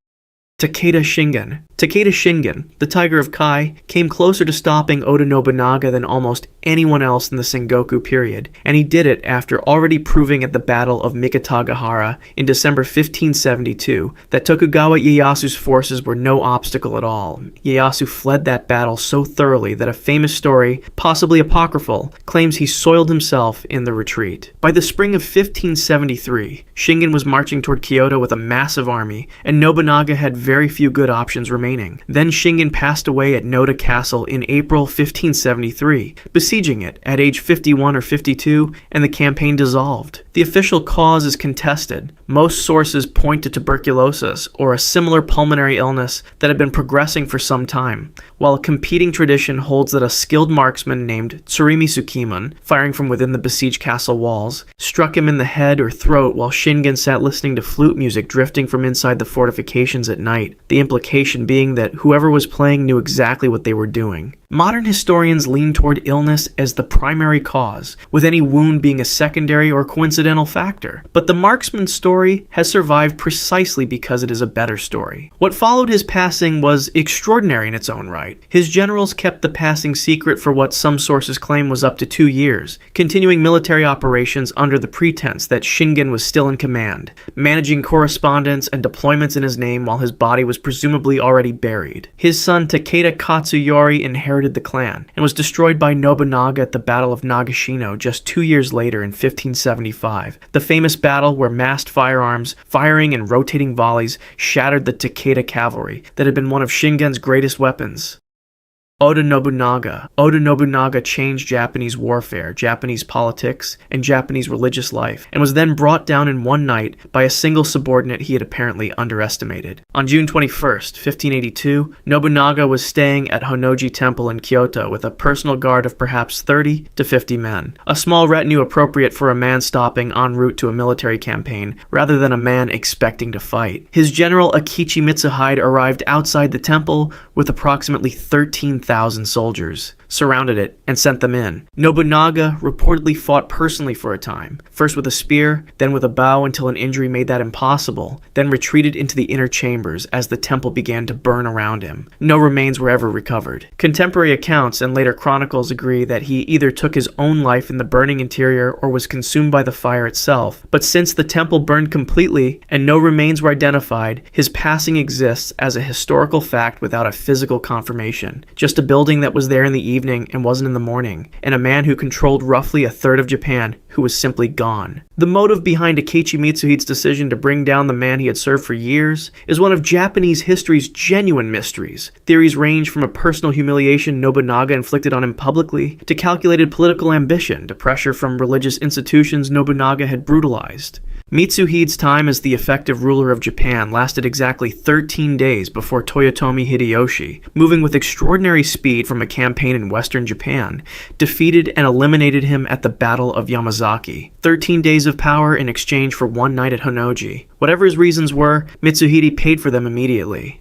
Takeda Shingen. Takeda Shingen, the Tiger of Kai, came closer to stopping Oda Nobunaga than almost anyone else in the Sengoku period, and he did it after already proving at the Battle of Mikitagahara in December 1572 that Tokugawa Ieyasu's forces were no obstacle at all. Ieyasu fled that battle so thoroughly that a famous story, possibly apocryphal, claims he soiled himself in the retreat. By the spring of 1573, Shingen was marching toward Kyoto with a massive army, and Nobunaga had very few good options remaining. Then Shingen passed away at Noda Castle in April 1573, besieging it at age 51 or 52, and the campaign dissolved. The official cause is contested. Most sources point to tuberculosis or a similar pulmonary illness that had been progressing for some time, while a competing tradition holds that a skilled marksman named Tsurimi Tsukimon, firing from within the besieged castle walls, struck him in the head or throat while Shingen sat listening to flute music drifting from inside the fortifications at night, the implication being that whoever was playing knew exactly what they were doing. Modern historians lean toward illness as the primary cause, with any wound being a secondary or coincidental factor. But the marksman's story has survived precisely because it is a better story. What followed his passing was extraordinary in its own right. His generals kept the passing secret for what some sources claim was up to 2 years, continuing military operations under the pretense that Shingen was still in command, managing correspondence and deployments in his name while his body was presumably already buried. His son Takeda Katsuyori inherited the clan, and was destroyed by Nobunaga at the Battle of Nagashino just 2 years later in 1575, the famous battle where massed firearms, firing and rotating volleys shattered the Takeda cavalry that had been one of Shingen's greatest weapons. Oda Nobunaga. Oda Nobunaga changed Japanese warfare, Japanese politics, and Japanese religious life, and was then brought down in one night by a single subordinate he had apparently underestimated. On June 21st, 1582, Nobunaga was staying at Honnoji Temple in Kyoto with a personal guard of perhaps 30 to 50 men, a small retinue appropriate for a man stopping en route to a military campaign, rather than a man expecting to fight. His general Akichi Mitsuhide arrived outside the temple with approximately 13,000 soldiers, surrounded it, and sent them in. Nobunaga reportedly fought personally for a time, first with a spear, then with a bow until an injury made that impossible, then retreated into the inner chambers as the temple began to burn around him. No remains were ever recovered. Contemporary accounts and later chronicles agree that he either took his own life in the burning interior or was consumed by the fire itself, but since the temple burned completely and no remains were identified, his passing exists as a historical fact without a physical confirmation. Just a building that was there in the evening and wasn't in the morning, and a man who controlled roughly a third of Japan who was simply gone. The motive behind Akichi Mitsuhide's decision to bring down the man he had served for years is one of Japanese history's genuine mysteries. Theories range from a personal humiliation Nobunaga inflicted on him publicly, to calculated political ambition to pressure from religious institutions Nobunaga had brutalized. Mitsuhide's time as the effective ruler of Japan lasted exactly 13 days before Toyotomi Hideyoshi, moving with extraordinary speed from a campaign in western Japan, defeated and eliminated him at the Battle of Yamazaki. 13 days of power in exchange for one night at Honnoji. Whatever his reasons were, Mitsuhide paid for them immediately.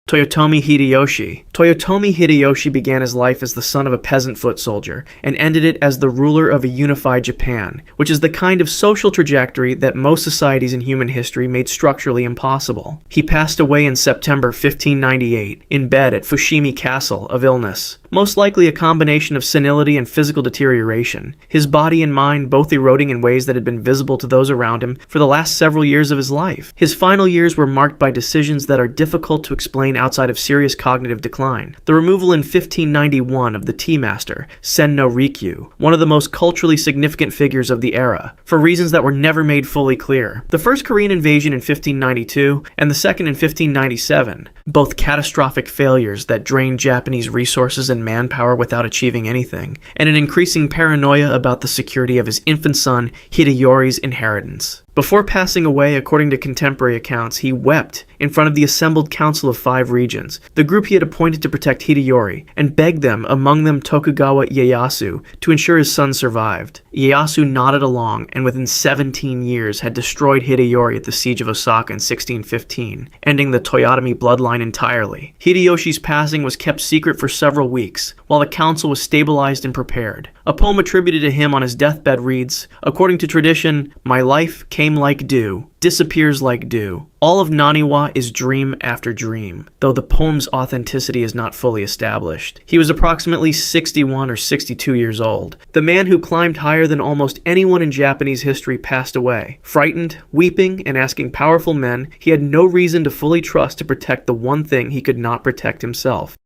Toyotomi Hideyoshi. Toyotomi Hideyoshi began his life as the son of a peasant foot soldier, and ended it as the ruler of a unified Japan, which is the kind of social trajectory that most societies in human history made structurally impossible. He passed away in September 1598, in bed at Fushimi Castle, of illness, most likely a combination of senility and physical deterioration, his body and mind both eroding in ways that had been visible to those around him for the last several years of his life. His final years were marked by decisions that are difficult to explain outside of serious cognitive decline. The removal in 1591 of the tea master, Sen no Rikyu, one of the most culturally significant figures of the era, for reasons that were never made fully clear. The first Korean invasion in 1592 and the second in 1597, both catastrophic failures that drained Japanese resources and manpower without achieving anything, and an increasing paranoia about the security of his infant son Hideyori's inheritance. Before passing away, according to contemporary accounts, he wept in front of the assembled Council of 5 Regions, the group he had appointed to protect Hideyori, and begged them, among them Tokugawa Ieyasu, to ensure his son survived. Ieyasu nodded along, and within 17 years had destroyed Hideyori at the siege of Osaka in 1615, ending the Toyotomi bloodline entirely. Hideyoshi's passing was kept secret for several weeks, while the council was stabilized and prepared. A poem attributed to him on his deathbed reads, "According to tradition, my life came like dew, disappears like dew. All of Naniwa is dream after dream," though the poem's authenticity is not fully established. He was approximately 61 or 62 years old. The man who climbed higher than almost anyone in Japanese history passed away. Frightened, weeping, and asking powerful men he had no reason to fully trust to protect the one thing he could not protect himself.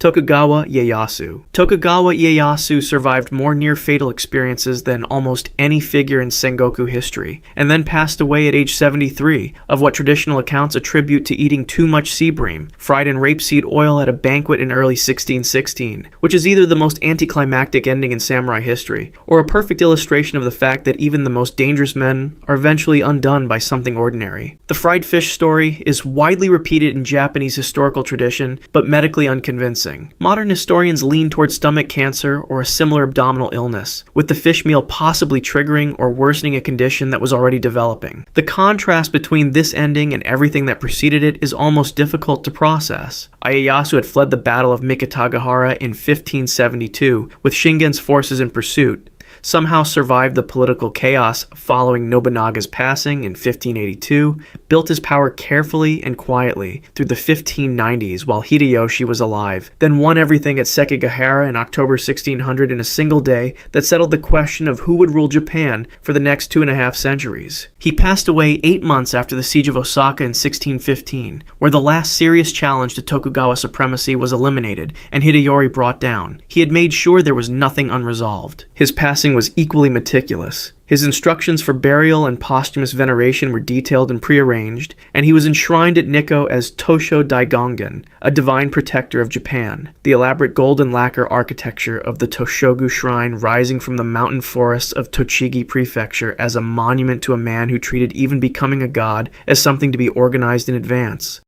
Tokugawa Ieyasu. Tokugawa Ieyasu survived more near-fatal experiences than almost any figure in Sengoku history, and then passed away at age 73 of what traditional accounts attribute to eating too much sea bream, fried in rapeseed oil at a banquet in early 1616, which is either the most anticlimactic ending in samurai history, or a perfect illustration of the fact that even the most dangerous men are eventually undone by something ordinary. The fried fish story is widely repeated in Japanese historical tradition, but medically unconvincing. Modern historians lean towards stomach cancer or a similar abdominal illness, with the fish meal possibly triggering or worsening a condition that was already developing. The contrast between this ending and everything that preceded it is almost difficult to process. Ieyasu had fled the Battle of Mikitagahara in 1572, with Shingen's forces in pursuit, somehow survived the political chaos following Nobunaga's passing in 1582, built his power carefully and quietly through the 1590s while Hideyoshi was alive, then won everything at Sekigahara in October 1600 in a single day that settled the question of who would rule Japan for the next 2.5 centuries. He passed away 8 months after the siege of Osaka in 1615, where the last serious challenge to Tokugawa supremacy was eliminated and Hideyori brought down. He had made sure there was nothing unresolved. His passing was equally meticulous. His instructions for burial and posthumous veneration were detailed and prearranged, and he was enshrined at Nikko as Tosho Daigongen, a divine protector of Japan. The elaborate golden lacquer architecture of the Toshogu shrine rising from the mountain forests of Tochigi Prefecture as a monument to a man who treated even becoming a god as something to be organized in advance.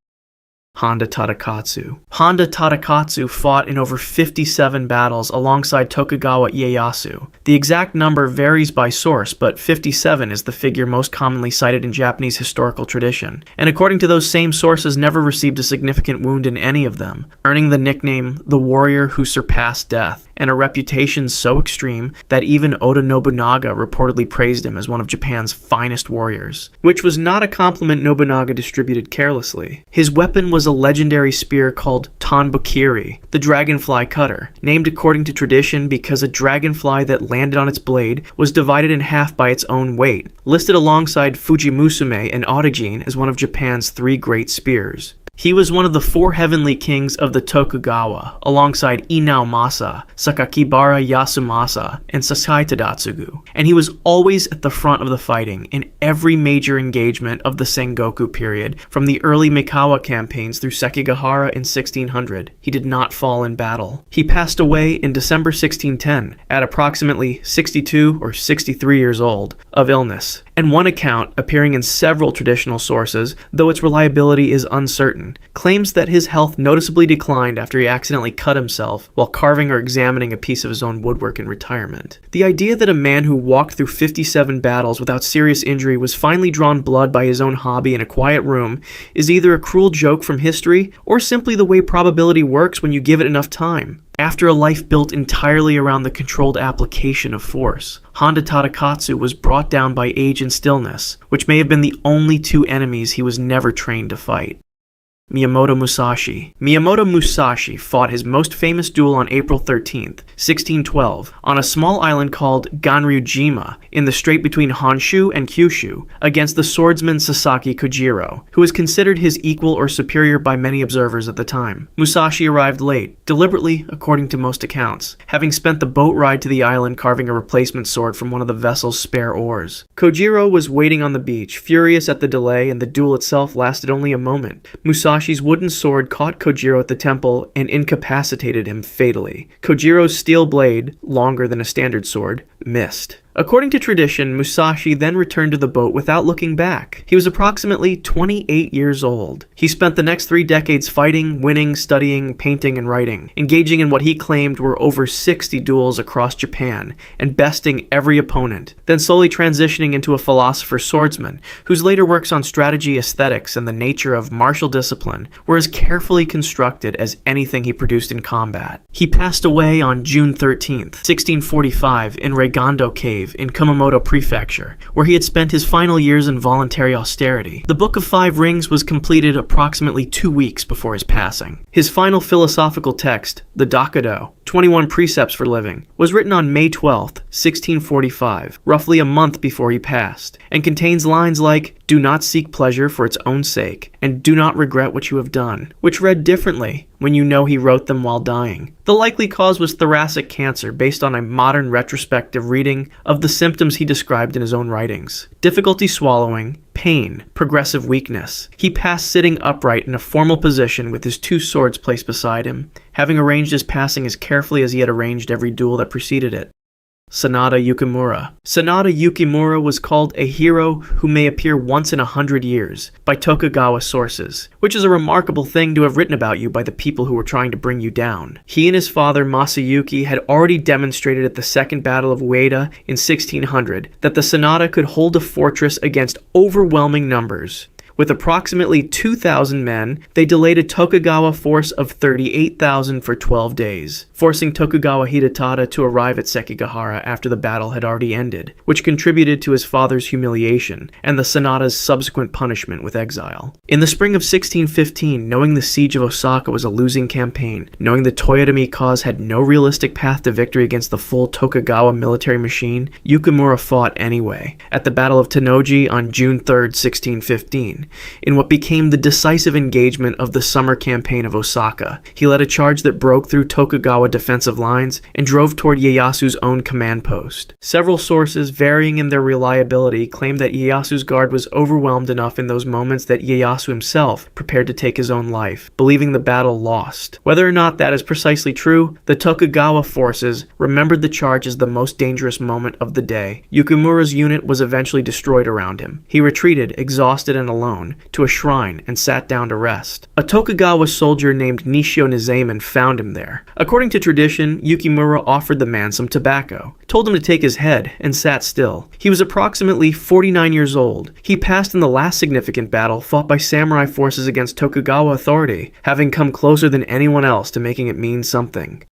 Honda Tadakatsu. Honda Tadakatsu fought in over 57 battles alongside Tokugawa Ieyasu. The exact number varies by source, but 57 is the figure most commonly cited in Japanese historical tradition, and according to those same sources never received a significant wound in any of them, earning the nickname the warrior who surpassed death, and a reputation so extreme that even Oda Nobunaga reportedly praised him as one of Japan's finest warriors, which was not a compliment Nobunaga distributed carelessly. His weapon was a legendary spear called Tanbukiri, the dragonfly cutter, named according to tradition because a dragonfly that landed on its blade was divided in half by its own weight, listed alongside Fujimusume and Audijin as one of Japan's 3 great spears. He was one of the 4 heavenly kings of the Tokugawa, alongside Inao Masa, Sakakibara Yasumasa, and Sasai Tadatsugu, and he was always at the front of the fighting in every major engagement of the Sengoku period, from the early Mikawa campaigns through Sekigahara in 1600. He did not fall in battle. He passed away in December 1610, at approximately 62 or 63 years old, of illness, and one account, appearing in several traditional sources, though its reliability is uncertain, claims that his health noticeably declined after he accidentally cut himself while carving or examining a piece of his own woodwork in retirement. The idea that a man who walked through 57 battles without serious injury was finally drawn blood by his own hobby in a quiet room is either a cruel joke from history or simply the way probability works when you give it enough time. After a life built entirely around the controlled application of force, Honda Tadakatsu was brought down by age and stillness, which may have been the only 2 enemies he was never trained to fight. Miyamoto Musashi. Miyamoto Musashi fought his most famous duel on April 13th, 1612, on a small island called Ganryujima in the strait between Honshu and Kyushu against the swordsman Sasaki Kojiro, who was considered his equal or superior by many observers at the time. Musashi arrived late, deliberately according to most accounts, having spent the boat ride to the island carving a replacement sword from one of the vessel's spare oars. Kojiro was waiting on the beach, furious at the delay, and the duel itself lasted only a moment. Musashi's wooden sword caught Kojiro at the temple and incapacitated him fatally. Kojiro's steel blade, longer than a standard sword, missed. According to tradition, Musashi then returned to the boat without looking back. He was approximately 28 years old. He spent the next 3 decades fighting, winning, studying, painting, and writing, engaging in what he claimed were over 60 duels across Japan, and besting every opponent, then slowly transitioning into a philosopher swordsman, whose later works on strategy, aesthetics, and the nature of martial discipline were as carefully constructed as anything he produced in combat. He passed away on June 13th, 1645, in Reigando Cave in Kumamoto Prefecture, where he had spent his final years in voluntary austerity. The Book of 5 Rings was completed approximately 2 weeks before his passing. His final philosophical text, the Dakido, 21 Precepts for Living, was written on May 12th, 1645, roughly a month before he passed, and contains lines like, "Do not seek pleasure for its own sake, and do not regret what you have done," which read differently when you know he wrote them while dying. The likely cause was thoracic cancer, based on a modern retrospective reading of the symptoms he described in his own writings: difficulty swallowing, pain, progressive weakness. He passed sitting upright in a formal position with his 2 swords placed beside him, having arranged his passing as carefully as he had arranged every duel that preceded it. Sanada Yukimura. Sanada Yukimura was called a hero who may appear once in 100 years by Tokugawa sources, which is a remarkable thing to have written about you by the people who were trying to bring you down. He and his father Masayuki had already demonstrated at the Second Battle of Ueda in 1600 that the Sanada could hold a fortress against overwhelming numbers. With approximately 2,000 men, they delayed a Tokugawa force of 38,000 for 12 days, forcing Tokugawa Hidetada to arrive at Sekigahara after the battle had already ended, which contributed to his father's humiliation and the Sanada's subsequent punishment with exile. In the spring of 1615, knowing the siege of Osaka was a losing campaign, knowing the Toyotomi cause had no realistic path to victory against the full Tokugawa military machine, Yukimura fought anyway, at the Battle of Tennoji on June 3, 1615. In what became the decisive engagement of the summer campaign of Osaka. He led a charge that broke through Tokugawa defensive lines and drove toward Ieyasu's own command post. Several sources, varying in their reliability, claim that Ieyasu's guard was overwhelmed enough in those moments that Ieyasu himself prepared to take his own life, believing the battle lost. Whether or not that is precisely true, the Tokugawa forces remembered the charge as the most dangerous moment of the day. Yukimura's unit was eventually destroyed around him. He retreated, exhausted and alone, to a shrine and sat down to rest. A Tokugawa soldier named Nishio Nizaemon found him there. According to tradition, Yukimura offered the man some tobacco, told him to take his head, and sat still. He was approximately 49 years old. He passed in the last significant battle fought by samurai forces against Tokugawa authority, having come closer than anyone else to making it mean something.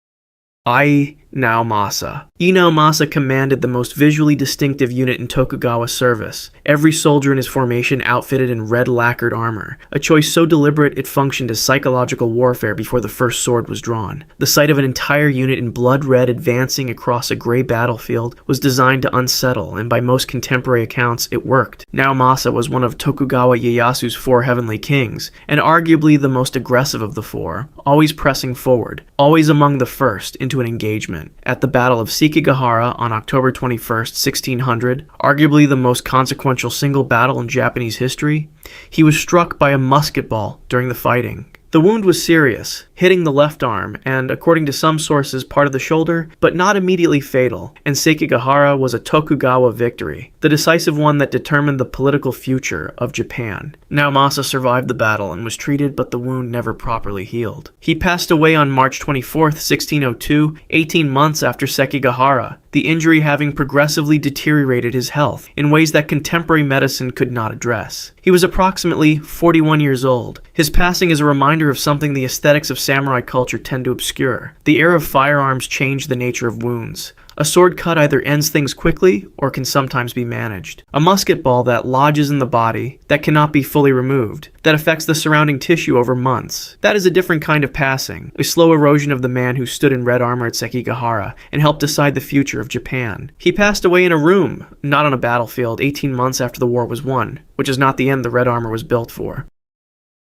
Ai Naomasa. Naomasa commanded the most visually distinctive unit in Tokugawa service, every soldier in his formation outfitted in red lacquered armor, a choice so deliberate it functioned as psychological warfare before the first sword was drawn. The sight of an entire unit in blood red advancing across a gray battlefield was designed to unsettle, and by most contemporary accounts, it worked. Naomasa was one of Tokugawa Ieyasu's 4 heavenly kings, and arguably the most aggressive of the 4, always pressing forward, always among the first into an engagement. At the Battle of Sekigahara on October 21, 1600, arguably the most consequential single battle in Japanese history, he was struck by a musket ball during the fighting. The wound was serious, hitting the left arm and, according to some sources, part of the shoulder, but not immediately fatal, and Sekigahara was a Tokugawa victory, the decisive one that determined the political future of Japan. Naomasa survived the battle and was treated, but the wound never properly healed. He passed away on March 24, 1602, 18 months after Sekigahara, the injury having progressively deteriorated his health in ways that contemporary medicine could not address. He was approximately 41 years old. His passing is a reminder of something the aesthetics of samurai culture tend to obscure. The era of firearms changed the nature of wounds. A sword cut either ends things quickly or can sometimes be managed. A musket ball that lodges in the body, that cannot be fully removed, that affects the surrounding tissue over months. That is a different kind of passing, a slow erosion of the man who stood in red armor at Sekigahara and helped decide the future of Japan. He passed away in a room, not on a battlefield, 18 months after the war was won, which is not the end the red armor was built for.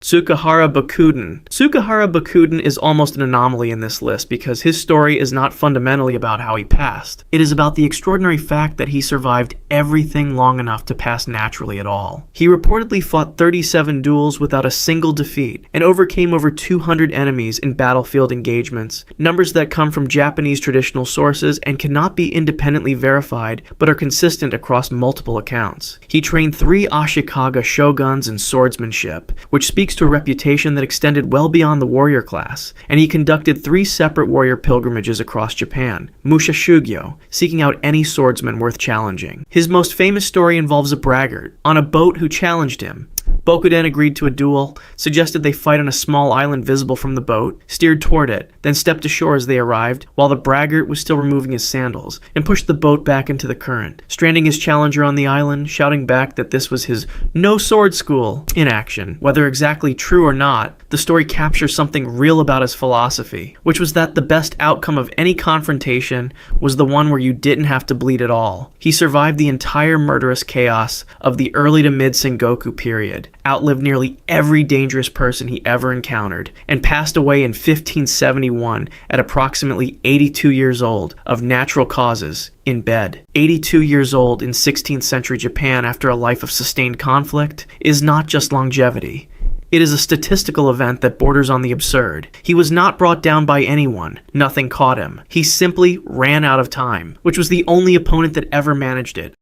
Tsukahara Bakuden. Tsukahara Bakuden is almost an anomaly in this list because his story is not fundamentally about how he passed. It is about the extraordinary fact that he survived everything long enough to pass naturally at all. He reportedly fought 37 duels without a single defeat and overcame over 200 enemies in battlefield engagements, numbers that come from Japanese traditional sources and cannot be independently verified but are consistent across multiple accounts. He trained 3 Ashikaga shoguns in swordsmanship, which speaks to a reputation that extended well beyond the warrior class, and he conducted 3 separate warrior pilgrimages across Japan, Mushashugyo, seeking out any swordsman worth challenging. His most famous story involves a braggart on a boat who challenged him, Bokuden agreed to a duel, suggested they fight on a small island visible from the boat, steered toward it, then stepped ashore as they arrived, while the braggart was still removing his sandals, and pushed the boat back into the current, stranding his challenger on the island, shouting back that this was his no sword school in action. Whether exactly true or not, the story captures something real about his philosophy, which was that the best outcome of any confrontation was the one where you didn't have to bleed at all. He survived the entire murderous chaos of the early to mid Sengoku period, outlived nearly every dangerous person he ever encountered, and passed away in 1571 at approximately 82 years old of natural causes in bed. 82 years old in 16th century Japan after a life of sustained conflict is not just longevity. It is a statistical event that borders on the absurd. He was not brought down by anyone. Nothing caught him. He simply ran out of time, which was the only opponent that ever managed it.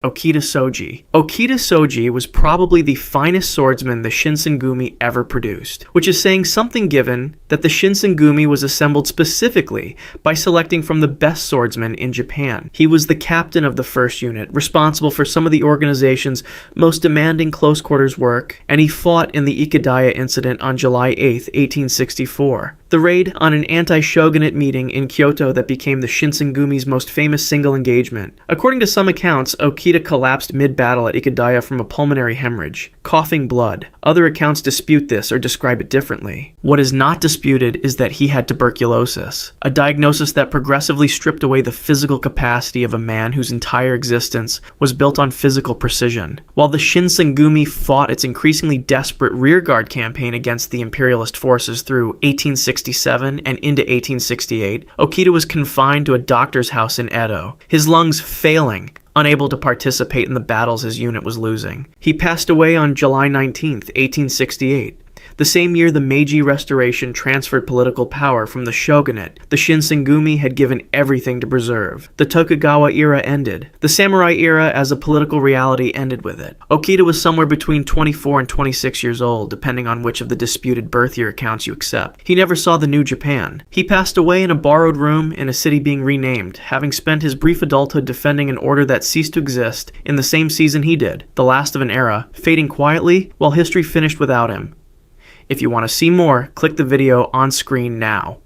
Okita Soji. Okita Soji was probably the finest swordsman the Shinsengumi ever produced, which is saying something given that the Shinsengumi was assembled specifically by selecting from the best swordsmen in Japan. He was the captain of the first unit, responsible for some of the organization's most demanding close quarters work, and he fought in the Ikedaya incident on July 8, 1864. The raid on an anti-shogunate meeting in Kyoto that became the Shinsengumi's most famous single engagement. According to some accounts, Okita collapsed mid-battle at Ikedaya from a pulmonary hemorrhage, coughing blood. Other accounts dispute this or describe it differently. What is not disputed is that he had tuberculosis, a diagnosis that progressively stripped away the physical capacity of a man whose entire existence was built on physical precision. While the Shinsengumi fought its increasingly desperate rearguard campaign against the imperialist forces through 1867 and into 1868, Okita was confined to a doctor's house in Edo, his lungs failing, unable to participate in the battles his unit was losing. He passed away on July 19, 1868. The same year the Meiji Restoration transferred political power from the shogunate, the Shinsengumi had given everything to preserve. The Tokugawa era ended. The samurai era as a political reality ended with it. Okita was somewhere between 24 and 26 years old, depending on which of the disputed birth year accounts you accept. He never saw the new Japan. He passed away in a borrowed room in a city being renamed, having spent his brief adulthood defending an order that ceased to exist in the same season he did, the last of an era, fading quietly while history finished without him. If you want to see more, click the video on screen now.